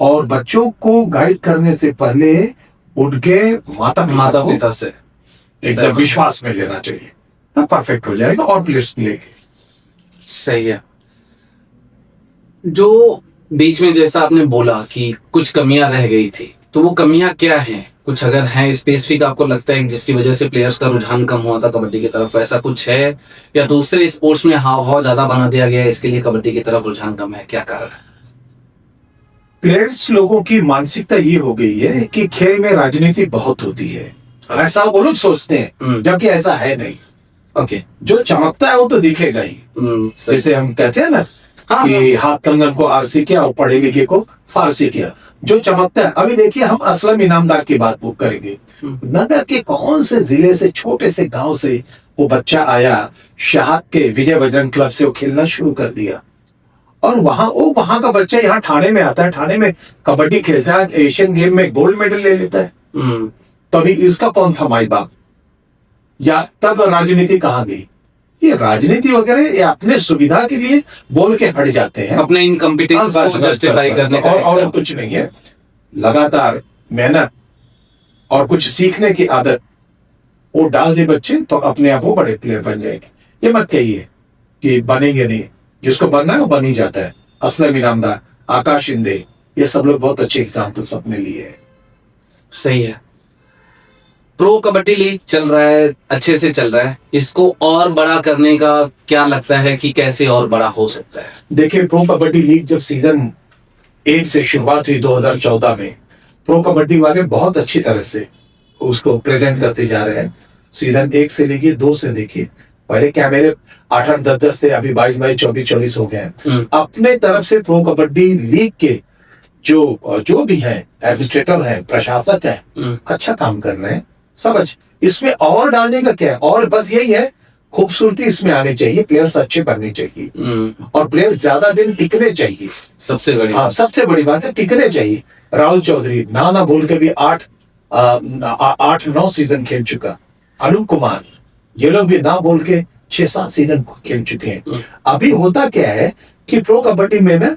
और बच्चों को गाइड करने से पहले उनके माता पिता से एकदम विश्वास में लेना चाहिए, तब परफेक्ट हो जाएगा और प्लेयर्स मिलेंगे। सही है। जो बीच में जैसा आपने बोला कि कुछ कमियां रह गई थी, तो वो कमियां क्या हैं? कुछ अगर हैं स्पेसिफिक आपको लगता है जिसकी वजह से प्लेयर्स का रुझान कम हुआ था कबड्डी की तरफ, ऐसा कुछ है या दूसरे स्पोर्ट्स में हाव भाव ज्यादा बना दिया गया है इसके लिए कबड्डी की तरफ रुझान कम है, क्या कारण है? प्लेयर्स लोगों की मानसिकता ये हो गई है कि खेल में राजनीति बहुत होती है, ऐसा वो लोग सोचते हैं, जबकि ऐसा है नहीं। ओके, जो चमकता है वो तो दिखेगा ही। जैसे हम कहते हैं ना कि हाथ कंगन को आरसी किया और पढ़े लिखे को फारसी किया, जो चमकता है। अभी देखिए हम असलम इनामदार की बात वो करेंगे। नगर के कौन से जिले से, छोटे से गांव से वो बच्चा आया, शहाद के विजय बजरंग क्लब से वो खेलना शुरू कर दिया और वहां का बच्चा यहाँ ठाणे में आता है, ठाणे में कबड्डी खेलता है, एशियन गेम में गोल्ड मेडल ले लेता है। तो अभी इसका कौन था माई बाप? या तब राजनीति कहाँ गई? ये राजनीति वगैरह ये अपने सुविधा के लिए बोल के हट जाते हैं, अपने इनकम्पिटेंस को जस्टिफाई करने का, और कुछ नहीं है। लगातार मेहनत और कुछ सीखने की आदत वो डाल दे बच्चे तो अपने आप वो बड़े प्लेयर बन जाएंगे। ये मत कहिए कि बनेंगे नहीं, जिसको बनना है वो बन ही जाता है। असलम इनामदार, आकाश शिंदे, ये सब लोग बहुत अच्छे एग्जाम्पल्स अपने लिए है। सही है। प्रो कबड्डी लीग चल रहा है, अच्छे से चल रहा है, इसको और बड़ा करने का क्या लगता है कि कैसे और बड़ा हो सकता है? देखिए, प्रो कबड्डी लीग जब सीजन 1 से शुरुआत हुई 2014 में, प्रो कबड्डी वाले बहुत अच्छी तरह से उसको प्रेजेंट करते जा रहे हैं। सीजन 1 से लेके 2 से देखिए, पहले क्या मेरे 8-8, 10-10 थे, अभी 22-22, 24-24 हो गए हैं। अपने तरफ से प्रो कबड्डी लीग के जो भी हैं, एडमिनिस्ट्रेटर हैं, प्रशासक हैं, अच्छा काम कर रहे हैं। समझ, इसमें और डालने का क्या है? और बस यही है, खूबसूरती इसमें आनी चाहिए, प्लेयर्स अच्छे बनने चाहिए और प्लेयर ज्यादा दिन टिकने चाहिए। सबसे बड़ी सबसे बड़ी बात है टिकने चाहिए। राहुल चौधरी ना बोल के भी 8-9 सीजन खेल चुका, अनूप कुमार, ये लोग भी ना बोल के 6-7 सीजन खेल चुके हैं। अभी होता क्या है कि प्रो कबड्डी में ना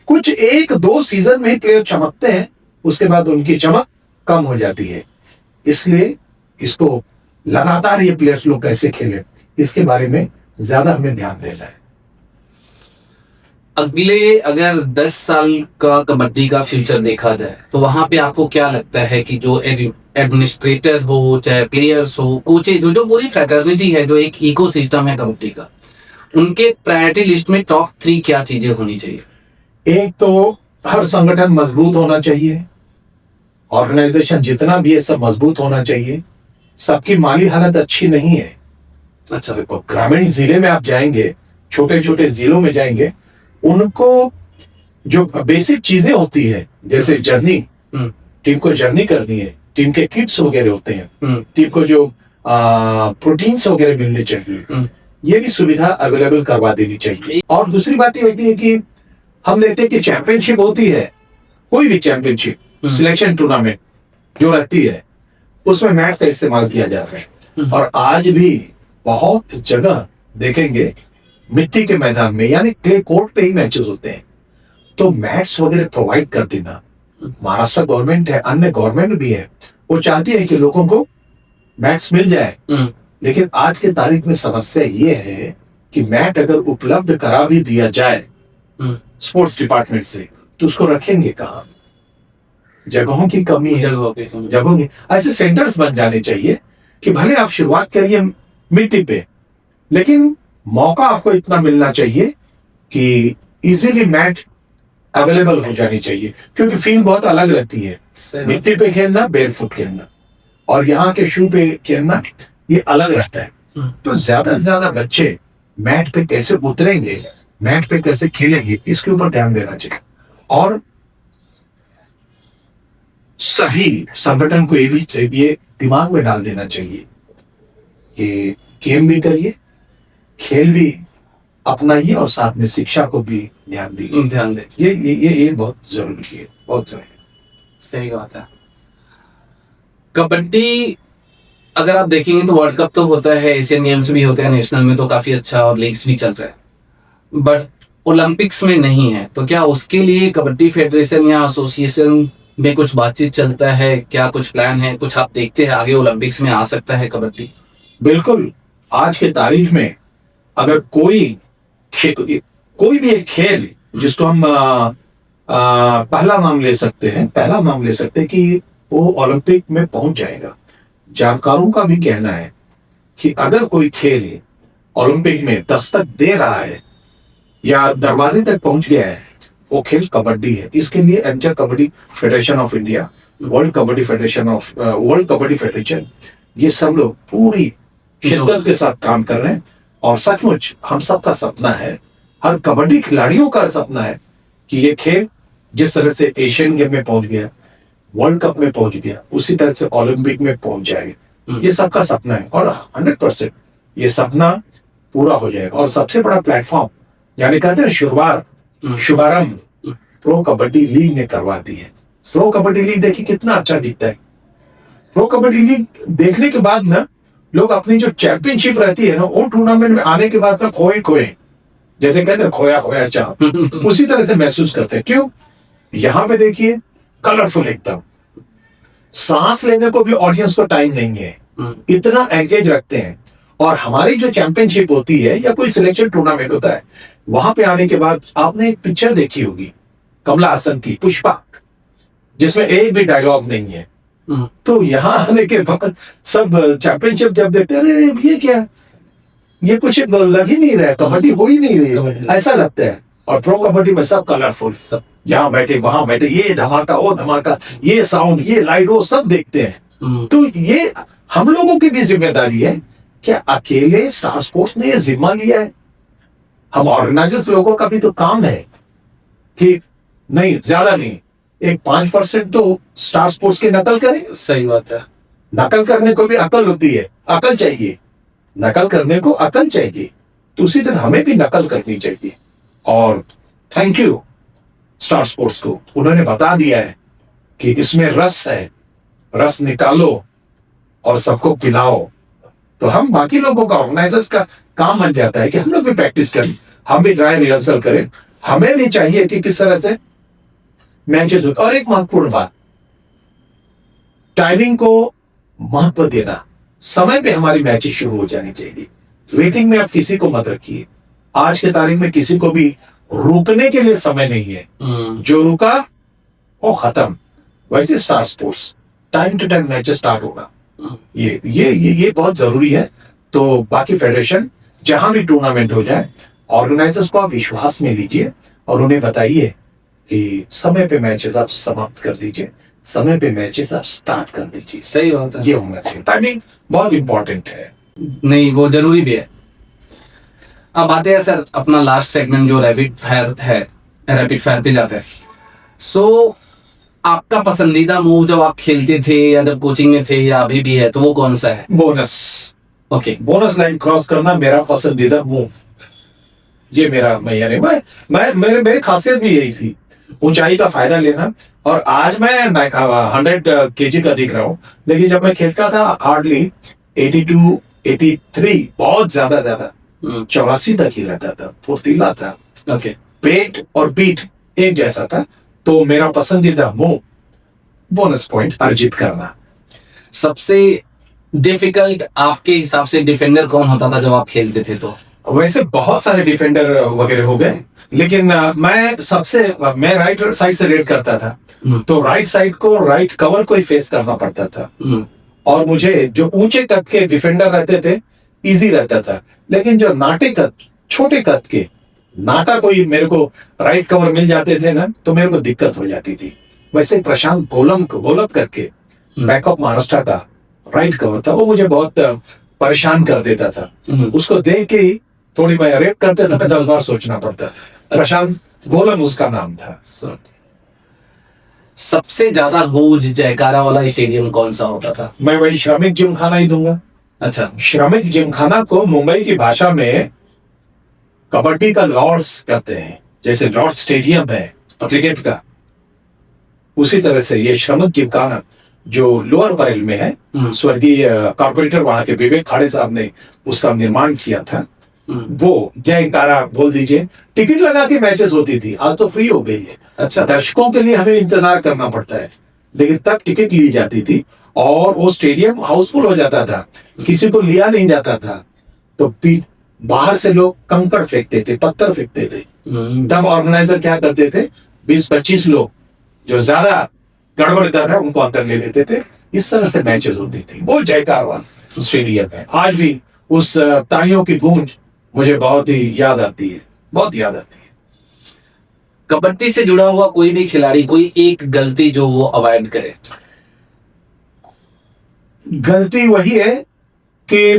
कुछ 1-2 सीजन में ही प्लेयर चमकते हैं, उसके बाद उनकी चमक कम हो जाती है। इसलिए इसको लगातार ये प्लेयर्स लोग कैसे खेले, इसके बारे में ज्यादा हमें ध्यान देना है। अगले अगर 10 साल का कबड्डी का फ्यूचर देखा जाए तो वहां पे आपको क्या लगता है कि जो एडमिनिस्ट्रेटर हो, चाहे प्लेयर्स हो, कोचेज हो, जो पूरी फ्रेटर्निटी है, जो एक इकोसिस्टम है कबड्डी का, उनके प्रायोरिटी लिस्ट में टॉप 3 क्या चीजें होनी चाहिए? एक तो हर संगठन मजबूत होना चाहिए, ऑर्गेनाइजेशन जितना भी है सब मजबूत होना चाहिए। सबकी माली हालत अच्छी नहीं है। अच्छा, ग्रामीण जिले में आप जाएंगे, छोटे छोटे जिलों में जाएंगे, उनको जो बेसिक चीजें होती है, जैसे जर्नी, टीम को जर्नी करनी है, टीम के किट्स वगैरह होते हैं, टीम को जो प्रोटीन्स वगैरह मिलने चाहिए, ये भी सुविधा अवेलेबल करवा देनी चाहिए। और दूसरी बात ये होती है कि हम देखते हैं कि चैंपियनशिप होती है, कोई भी चैंपियनशिप सिलेक्शन टूर्नामेंट जो रहती है उसमें मैट का इस्तेमाल किया जाता है। और आज भी बहुत जगह देखेंगे मिट्टी के मैदान में यानी क्ले कोर्ट पे ही मैचेस होते हैं, तो मैट्स वगैरह प्रोवाइड कर देना। महाराष्ट्र गवर्नमेंट है, अन्य गवर्नमेंट भी है, वो चाहती है कि लोगों को मैट्स मिल जाए। लेकिन आज के तारीख में समस्या ये है कि मैट अगर उपलब्ध करा भी दिया जाए स्पोर्ट्स डिपार्टमेंट से, तो उसको रखेंगे कहाँ? जगहों की कमी है, जगहों की ऐसे सेंटर्स बन जाने चाहिए कि भले आप शुरुआत करिए मिट्टी पे, लेकिन मौका आपको इतना मिलना चाहिए कि इजीली मैट अवेलेबल हो जानी चाहिए, क्योंकि फील्ड बहुत अलग रहती है। मिट्टी पे खेलना, बेयरफुट खेलना, और यहाँ के शू पे खेलना, ये अलग रहता है। तो ज्यादा से ज्यादा बच्चे मैट पे कैसे उतरेंगे, मैट पे कैसे खेलेंगे, इसके ऊपर ध्यान देना चाहिए। और सभी संगठन को ये दिमाग में डाल देना चाहिए कि गेम भी करिए, खेल भी अपनाइए, और साथ में शिक्षा को भी ध्यान दीजिए। ये बहुत जरूरी है, बहुत जरूरी। सही बात है। कबड्डी अगर आप देखेंगे तो वर्ल्ड कप तो होता है, एशियन गेम्स भी होते हैं, नेशनल में तो काफी अच्छा और लीग्स भी चल रहा है, बट ओलंपिक्स में नहीं है। तो क्या उसके लिए कबड्डी फेडरेशन या एसोसिएशन में कुछ बातचीत चलता है? क्या कुछ प्लान है? कुछ आप देखते हैं आगे ओलंपिक्स में आ सकता है कबड्डी? बिल्कुल। आज के तारीख में अगर कोई भी एक खेल जिसको हम पहला नाम ले सकते हैं कि वो ओलंपिक में पहुंच जाएगा। जानकारों का भी कहना है कि अगर कोई खेल ओलंपिक में दस्तक दे रहा है या दरवाजे तक पहुंच गया है, वो खेल कबड्डी है। इसके लिए amateur kabaddi federation of India, world kabaddi federation, ये सब लोग पूरी शिद्दत के साथ काम कर रहे हैं। और सचमुच हम सबका सपना है, हर कबड्डी खिलाड़ियों का सपना है कि ये खेल जिस तरह से एशियन गेम में पहुंच गया, वर्ल्ड कप में पहुंच गया, उसी तरह से ओलंपिक में पहुंच जाएगा। ये सबका सपना है और 100% ये सपना पूरा हो जाएगा। और सबसे बड़ा प्लेटफॉर्म यानी कहते हैं शुभारंभ प्रो कबड्डी लीग ने करवा दी है। प्रो कबड्डी लीग देखिए कितना अच्छा दिखता है। प्रो कबड्डी लीग देखने के बाद ना लोग अपनी जो चैंपियनशिप रहती है ना, वो टूर्नामेंट में आने के बाद ना खोए जैसे कहते हैं खोया चाप, उसी तरह से महसूस करते हैं। क्यों? यहाँ पे देखिए कलरफुल एकदम, सांस लेने को भी ऑडियंस को टाइम नहीं है, इतना एंगेज रखते हैं। और हमारी जो चैंपियनशिप होती है या कोई सिलेक्शन टूर्नामेंट होता है, वहां पे आने के बाद आपने एक पिक्चर देखी होगी कमला हासन की पुष्पा, जिसमें एक भी डायलॉग नहीं है। तो यहाँ आने के बाद सब चैंपियनशिप जब देखते हैं, अरे ये क्या, ये कुछ लग ही नहीं रहा है, कबड्डी हो ही नहीं रही, ऐसा लगता है। और प्रो कबड्डी में सब कलरफुल, सब यहाँ बैठे वहां बैठे, ये धमाका वो धमाका, ये साउंड ये लाइट वो सब देखते हैं। तो ये हम लोगों की भी जिम्मेदारी है। क्या अकेले स्टार स्पोर्ट्स ने ये जिम्मा लिया है? हम ऑर्गेनाइजर्स लोगों का भी तो काम है कि नहीं, ज्यादा नहीं, एक 5% तो स्टार स्पोर्ट्स की नकल करें। सही बात है। नकल करने को भी अकल होती है, अकल चाहिए, नकल करने को अकल चाहिए, तो उसी तरह हमें भी नकल करनी चाहिए। और थैंक यू स्टार स्पोर्ट्स को, उन्होंने बता दिया है कि इसमें रस है, रस निकालो और सबको पिलाओ। तो हम बाकी लोगों का, ऑर्गेनाइजर्स का काम बन जाता है कि हम लोग भी प्रैक्टिस करें, हम भी ड्राई रिहर्सल करें। हमें भी चाहिए कि किस तरह से मैचेस हो। और एक महत्वपूर्ण बात, टाइमिंग को महत्व देना, समय पे हमारी मैचेस शुरू हो जानी चाहिए। वेटिंग में आप किसी को मत रखिए। आज के तारीख में किसी को भी रुकने के लिए समय नहीं है, जो रुका वो खत्म। वैसे Star Sports time to time matches start होगा, ये बहुत जरूरी है। तो बाकी फेडरेशन जहां भी टूर्नामेंट हो जाए, ऑर्गेनाइजर्स को आप विश्वास में लीजिए और उन्हें बताइए कि समय पे मैचेस आप समाप्त कर दीजिए, समय पे मैचेस आप स्टार्ट कर दीजिए। सही बात है। ये होना चाहिए, टाइमिंग बहुत इंपॉर्टेंट है। नहीं, वो जरूरी भी है। अब आते हैं सर अपना लास्ट सेगमेंट जो रैपिड फायर है, रैपिड फायर पे जाते हैं। सो आपका पसंदीदा मूव जब आप खेलते थे या जब कोचिंग में थे या अभी भी है, तो वो कौन सा है? Bonus. Okay. Bonus line cross करना मेरा पसंदीदा मूव। ये मेरा मैं यानी मैं मेरी खासियत भी यही थी, ऊंचाई का फायदा लेना। और आज मैं 100 केजी का दिख रहा हूँ, लेकिन जब मैं खेलता था हार्डली 82 83, बहुत ज्यादा 84 तक ही रहता था, फुर्तीला था। ओके। पेट और पीठ एक जैसा था। तो मेरा पसंदीदा मूव बोनस पॉइंट अर्जित करना। सबसे डिफिकल्ट आपके हिसाब से डिफेंडर कौन होता था जब आप खेलते थे? तो वैसे बहुत सारे डिफेंडर वगैरह हो गए, लेकिन मैं राइट साइड से रेड करता था। तो राइट साइड को, राइट कवर को ही फेस करना पड़ता था। और मुझे जो ऊंचे कद के डिफेंडर रहते थे इजी रहता था, लेकिन जो नाटे कद, छोटे कद के नाटा कोई मेरे को राइट कवर मिल जाते थे ना, तो मेरे को दिक्कत हो जाती थी। वैसे प्रशांत गोलप करके बैंक ऑफ महाराष्ट्र का राइट कवर था, वो मुझे बहुत परेशान कर देता था। उसको देख के ही थोड़ी मैं रेड करते था, 10 बार सोचना पड़ता था। प्रशांत गोलम उसका नाम था। सबसे ज्यादा गूंज जयकारा वाला स्टेडियम कौन सा होता था? मैं वही श्रमिक जिमखाना ही दूंगा। अच्छा। श्रमिक जिमखाना को मुंबई की भाषा में कबड्डी का लॉर्ड्स कहते हैं। जैसे लॉर्ड्स स्टेडियम है क्रिकेट का, उसी तरह से ये श्रमिक जिमखाना जो लोअर परेल में है, स्वर्गीय कॉर्पोरेटर वहां के विवेक खाड़े साहब ने उसका निर्माण किया था। वो जयकारा बोल दीजिए। टिकट लगा के मैचेस होती थी, आज तो फ्री हो गई है। अच्छा। दर्शकों के लिए हमें इंतजार करना पड़ता है, लेकिन तब टिकट ली जाती थी और वो स्टेडियम हाउसफुल हो जाता था, किसी को लिया नहीं जाता था। तो बाहर से लोग कंकड़ फेंकते थे, पत्थर फेंकते थे। तब ऑर्गेनाइजर क्या करते थे, 20-25 लोग जो ज्यादा गड़बड़ कर रहे हैं उनको अंदर ले लेते थे। इस तरह से मैचेस होती थी। वो जयकार वाला स्टेडियम है, आज भी उस तालियों की गूंज मुझे बहुत ही याद आती है, बहुत याद आती है। कबड्डी से जुड़ा हुआ कोई भी खिलाड़ी कोई एक गलती जो वो अवॉइड करे? गलती वही है कि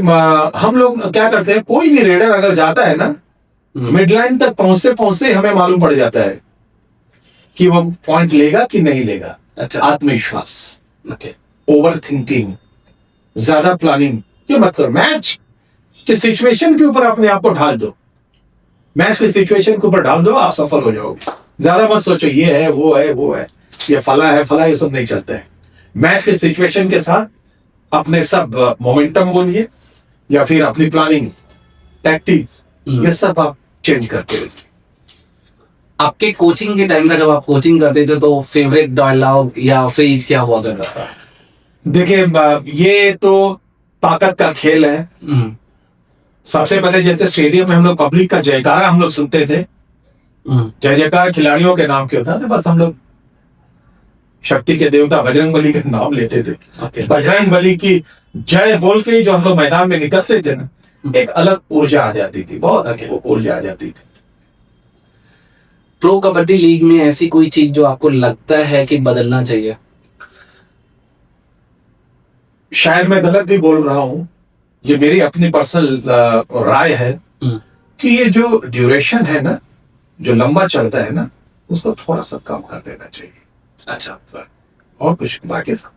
हम लोग क्या करते हैं, कोई भी रेडर अगर जाता है ना, मिडलाइन तक पहुंचते पहुंचते हमें मालूम पड़ जाता है कि वो पॉइंट लेगा कि नहीं लेगा। अच्छा। आत्मविश्वास, ओके। ओवर थिंकिंग, ज्यादा प्लानिंग ये मत करो। मैच के सिचुएशन के ऊपर अपने आप को ढाल दो, मैच के सिचुएशन के ऊपर डाल दो, आप सफल हो जाओगे। ज्यादा मत सोचो ये है वो है वो है, ये फला है फला, ये सब नहीं चलता है। मैच के सिचुएशन के साथ अपने सब मोमेंटम बोलिए या फिर अपनी प्लानिंग, टैक्टिक्स, ये सब आप चेंज करते रहिए। आपके कोचिंग के टाइम का जब आप कोचिंग करते थे तो फेवरेट डायलॉग या फ्रेज क्या हुआ करता था? देखिए ये तो ताकत का खेल है। सबसे पहले जैसे स्टेडियम में हम लोग पब्लिक का जयकारा हम लोग सुनते थे। जय जयकार खिलाड़ियों के नाम के होता था, बस हम लोग शक्ति के देवता बजरंग बली का नाम लेते थे। बजरंग बली की जय बोल के जो हम लोग मैदान में निकलते थे ना, एक अलग ऊर्जा आ जाती थी, बहुत ऊर्जा आ जाती थी। प्रो कबड्डी लीग में ऐसी कोई चीज जो आपको लगता है कि बदलना चाहिए? शायद मैं गलत भी बोल रहा हूं, ये मेरी अपनी पर्सनल राय है कि ये जो ड्यूरेशन है ना, जो लंबा चलता है ना, उसको थोड़ा सा कम कर देना चाहिए। अच्छा। और कुछ बाकी सब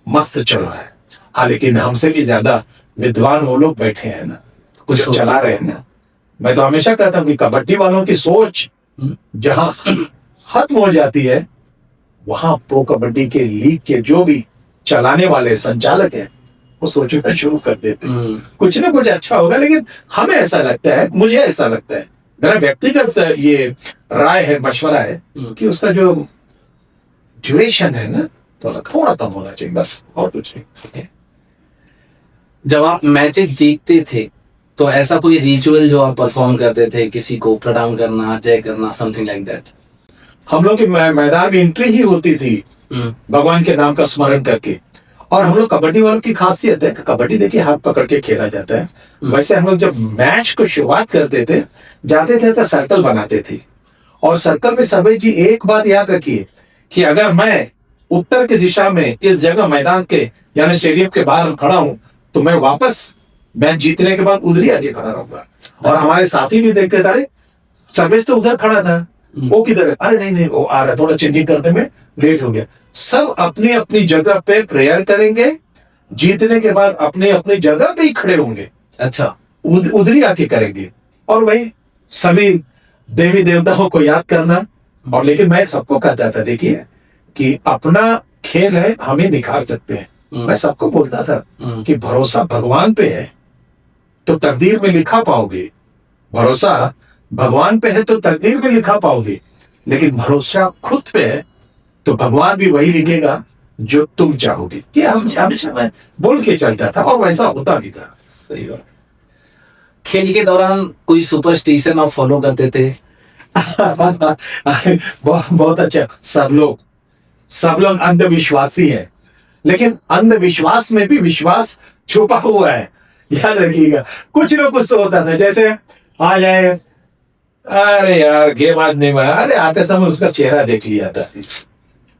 मस्त चल रहा है। हाँ, लेकिन हमसे भी ज्यादा विद्वान वो लोग बैठे हैं ना, कुछ चला रहे हैं ना। मैं तो हमेशा कहता हूँ कि कबड्डी वालों की सोच जहां खत्म हो जाती है, वहां प्रो कबड्डी के लीग के जो भी चलाने वाले संचालक हैं वो सोचना शुरू कर देते हैं कुछ ना कुछ अच्छा होगा। लेकिन हमें ऐसा लगता है, मुझे ऐसा लगता है, मेरा व्यक्तिगत ये राय है, मशवरा है कि उसका जो ड्यूरेशन है ना, थोड़ा कम होना चाहिए, बस, और कुछ नहीं। जब आप मैचेस जीतते थे तो ऐसा कोई रिचुअल जो आप परफॉर्म करते थे, किसी को प्रणाम करना, जय करना, समथिंग लाइक दैट? हम लोग की मैदान में एंट्री ही होती थी भगवान के नाम का स्मरण करके। और हम लोग कबड्डी वालों की खासियत है कि कबड्डी देखिए हाथ पकड़ के खेला जाता है। वैसे हम लोग जब मैच को शुरुआत करते थे, जाते थे तो सर्कल बनाते थे। और सर्कल में सभी जी एक बात याद रखिए कि अगर मैं उत्तर की दिशा में इस जगह मैदान के यानी स्टेडियम के बाहर खड़ा हूं, तो मैं वापस मैच जीतने के बाद उधर ही आगे खड़ा रहूंगा। और हमारे साथी भी देखते थे, सर्वेश तो उधर खड़ा था, वो किधर है? अरे नहीं वो आ रहा है, थोड़ा चेंजिंग करने में लेट हो गया। सब अपनी अपनी जगह पे प्रेयर करेंगे, जीतने के बाद अपने अपने जगह पे ही खड़े होंगे, अच्छा, उधर ही आके करेंगे। और वही सभी देवी देवताओं को याद करना। और लेकिन मैं सबको कहता था, देखिए कि अपना खेल है, हमें निखार सकते हैं। मैं सबको बोलता था कि भरोसा भगवान पे है तो तकदीर में लिखा पाओगे, भरोसा भगवान पे है तो तकदीर में लिखा पाओगे, लेकिन भरोसा खुद पे है तो भगवान भी वही लिखेगा जो तुम चाहोगे। ये हम हमेशा मैं बोल के चलता था और वैसा होता भी था। सही बात। खेल के दौरान कोई सुपरस्टिशन आप फॉलो करते थे? बहुत अच्छा। सब लोग अंधविश्वासी हैं, लेकिन अंधविश्वास में भी विश्वास छुपा हुआ है, याद रखिएगा। कुछ ना कुछ तो होता था, जैसे आ जाए, अरे यार गेम आज नहीं हुआ, अरे आते समय उसका चेहरा देख लिया था,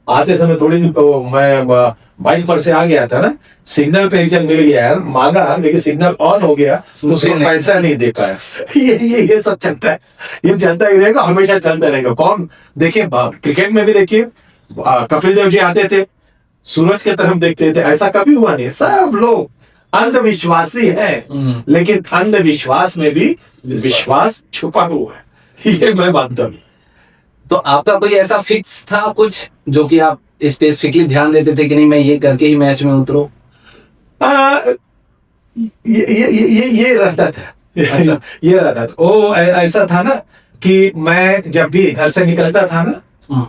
आते समय थोड़ी मैं बाइक पर से आ गया था ना, सिग्नल पे एक जन मिल गया यार, मांगा लेकिन सिग्नल ऑन हो गया तो उसको पैसा नहीं दे पाया। ये सब चलता है, ये चलता ही रहेगा, हमेशा चलता रहेगा। कौन देखिए, क्रिकेट में भी देखिए, कपिल देव जी आते थे, सूरज की तरफ देखते थे, ऐसा कभी हुआ नहीं। सब लोग अंधविश्वासी हैं, लेकिन अंधविश्वास में भी विश्वास छुपा हुआ है, ये मैं मानता हूँ। तो आपका कोई ऐसा फिक्स था कुछ जो कि आप स्पेसिफिकली ध्यान देते थे कि नहीं मैं ये करके ही मैच में उतरूं? ये रहता था। अच्छा। ये रहता था। ओ ऐसा था ना कि मैं जब भी घर से निकलता था ना,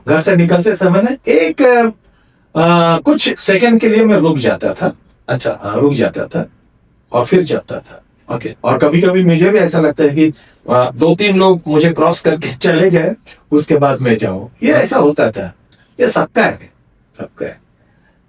घर से निकलते समय ना एक कुछ सेकंड के लिए मैं रुक जाता था। अच्छा। रुक जाता था और फिर जाता था। ओके। और कभी कभी मुझे भी ऐसा लगता है कि 2-3 लोग मुझे क्रॉस करके चले जाए, उसके बाद मैं जाऊं। ये ऐसा होता था। ये सबका है, सबका है।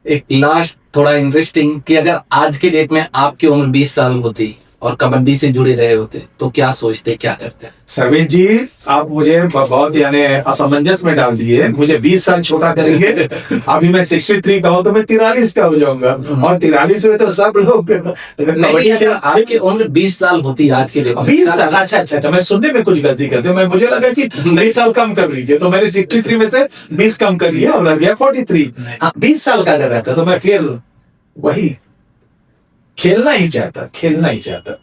एक लास्ट थोड़ा इंटरेस्टिंग कि अगर आज के डेट में आपकी उम्र 20 साल होती और कबड्डी से जुड़े रहे होते तो क्या सोचते, क्या करते? सरवीन जी, आप मुझे बहुत यानी असमंजस में डाल दिए। मुझे 20 साल छोटा करेंगे। अभी मैं 63 का हूं तो मैं 43 का हो जाऊंगा, और 43 में तो सब लोग नहीं, अगर आपकी उम्र 20 साल होती आज के डेट में। 20 साल? अच्छा, मैं सुनने में कुछ गलती करते हूँ। मुझे लगा कि 20 साल कम कर लीजिए, तो मैंने 63 में से 20 कम कर लिया और लग गया 43। 20 साल का अगर रहता तो मैं फिर वही खेलना ही चाहता।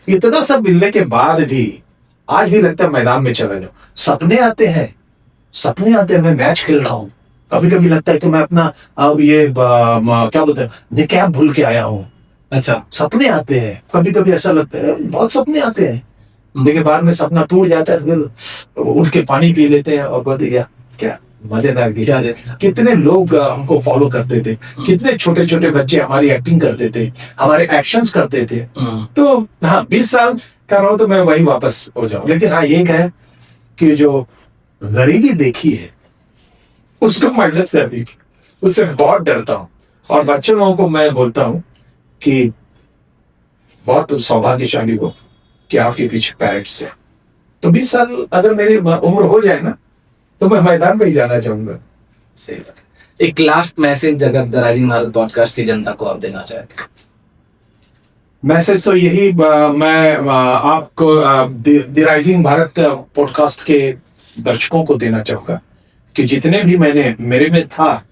इतना सब मिलने के बाद भी आज भी लगता है मैदान में चला जाऊं। सपने आते हैं मैं मैच खेल रहा हूं। कभी कभी लगता है कि मैं अपना अब ये क्या बोलते हैं निकाब भूल के आया हूं। अच्छा। सपने आते हैं, कभी कभी ऐसा लगता है, बहुत सपने आते हैं, लेकिन बाद में सपना टूट जाता है, फिर उठ के पानी पी लेते हैं और बोलते हैं क्या मजेदार की। कितने लोग हमको फॉलो करते थे, कितने छोटे छोटे बच्चे हमारी एक्टिंग करते थे, हमारे एक्शंस करते थे। तो हाँ, 20 साल का रहा हूं तो मैं वही वापस हो जाऊं। लेकिन हाँ, ये है कि जो गरीबी देखी है उसको माइनस कर दी, उससे बहुत डरता हूं। और बच्चों लोगों को मैं बोलता हूं कि बहुत सौभाग्यशाली हो कि आपके पीछे पेरेंट्स है। तो 20 साल अगर मेरी उम्र हो जाए ना तो मैं मैदान में ही जाना चाहूंगा। सही बात। एक लास्ट मैसेज अगर द राइजिंग भारत पॉडकास्ट की जनता को आप देना चाहते? मैसेज तो यही मैं आपको द राइजिंग भारत पॉडकास्ट के दर्शकों को देना चाहूंगा कि जितने भी मेरे में था,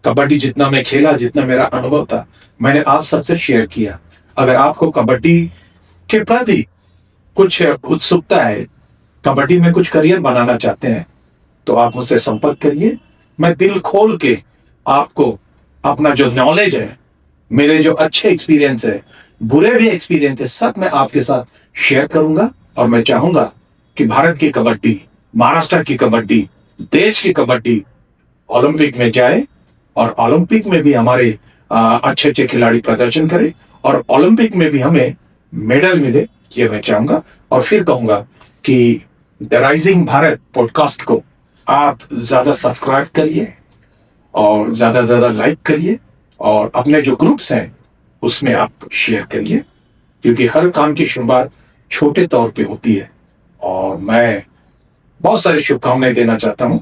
कबड्डी जितना मैं खेला, जितना मेरा अनुभव था, मैंने आप सबसे शेयर किया। अगर आपको कबड्डी के प्रति कुछ उत्सुकता है, कबड्डी में कुछ करियर बनाना चाहते हैं, तो आप मुझसे संपर्क करिए। मैं दिल खोल के आपको अपना जो नॉलेज है, मेरे जो अच्छे एक्सपीरियंस है, बुरे भी एक्सपीरियंस है, सब मैं आपके साथ शेयर करूंगा। और मैं चाहूंगा कि भारत की कबड्डी, महाराष्ट्र की कबड्डी, देश की कबड्डी ओलंपिक में जाए और ओलंपिक में भी हमारे अच्छे अच्छे खिलाड़ी प्रदर्शन करें और ओलंपिक में भी हमें मेडल मिले, ये मैं चाहूंगा। और फिर कहूंगा कि द राइजिंग भारत पॉडकास्ट को आप ज्यादा सब्सक्राइब करिए और ज्यादा लाइक करिए और अपने जो ग्रुप्स हैं उसमें आप शेयर करिए, क्योंकि हर काम की शुरुआत छोटे तौर पे होती है। और मैं बहुत सारी शुभकामनाएं देना चाहता हूं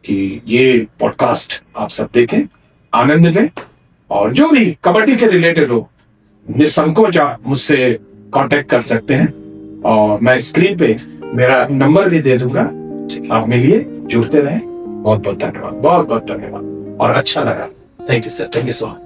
कि ये पॉडकास्ट आप सब देखें, आनंद लें, और जो भी कबड्डी के रिलेटेड हो निसंकोच आप मुझसे कांटेक्ट कर सकते हैं। और मैं स्क्रीन पे मेरा नंबर भी दे दूंगा, आप मिलिए, जुड़ते रहें। बहुत बहुत धन्यवाद, बहुत बहुत धन्यवाद, और अच्छा लगा। Thank you sir, thank you so much.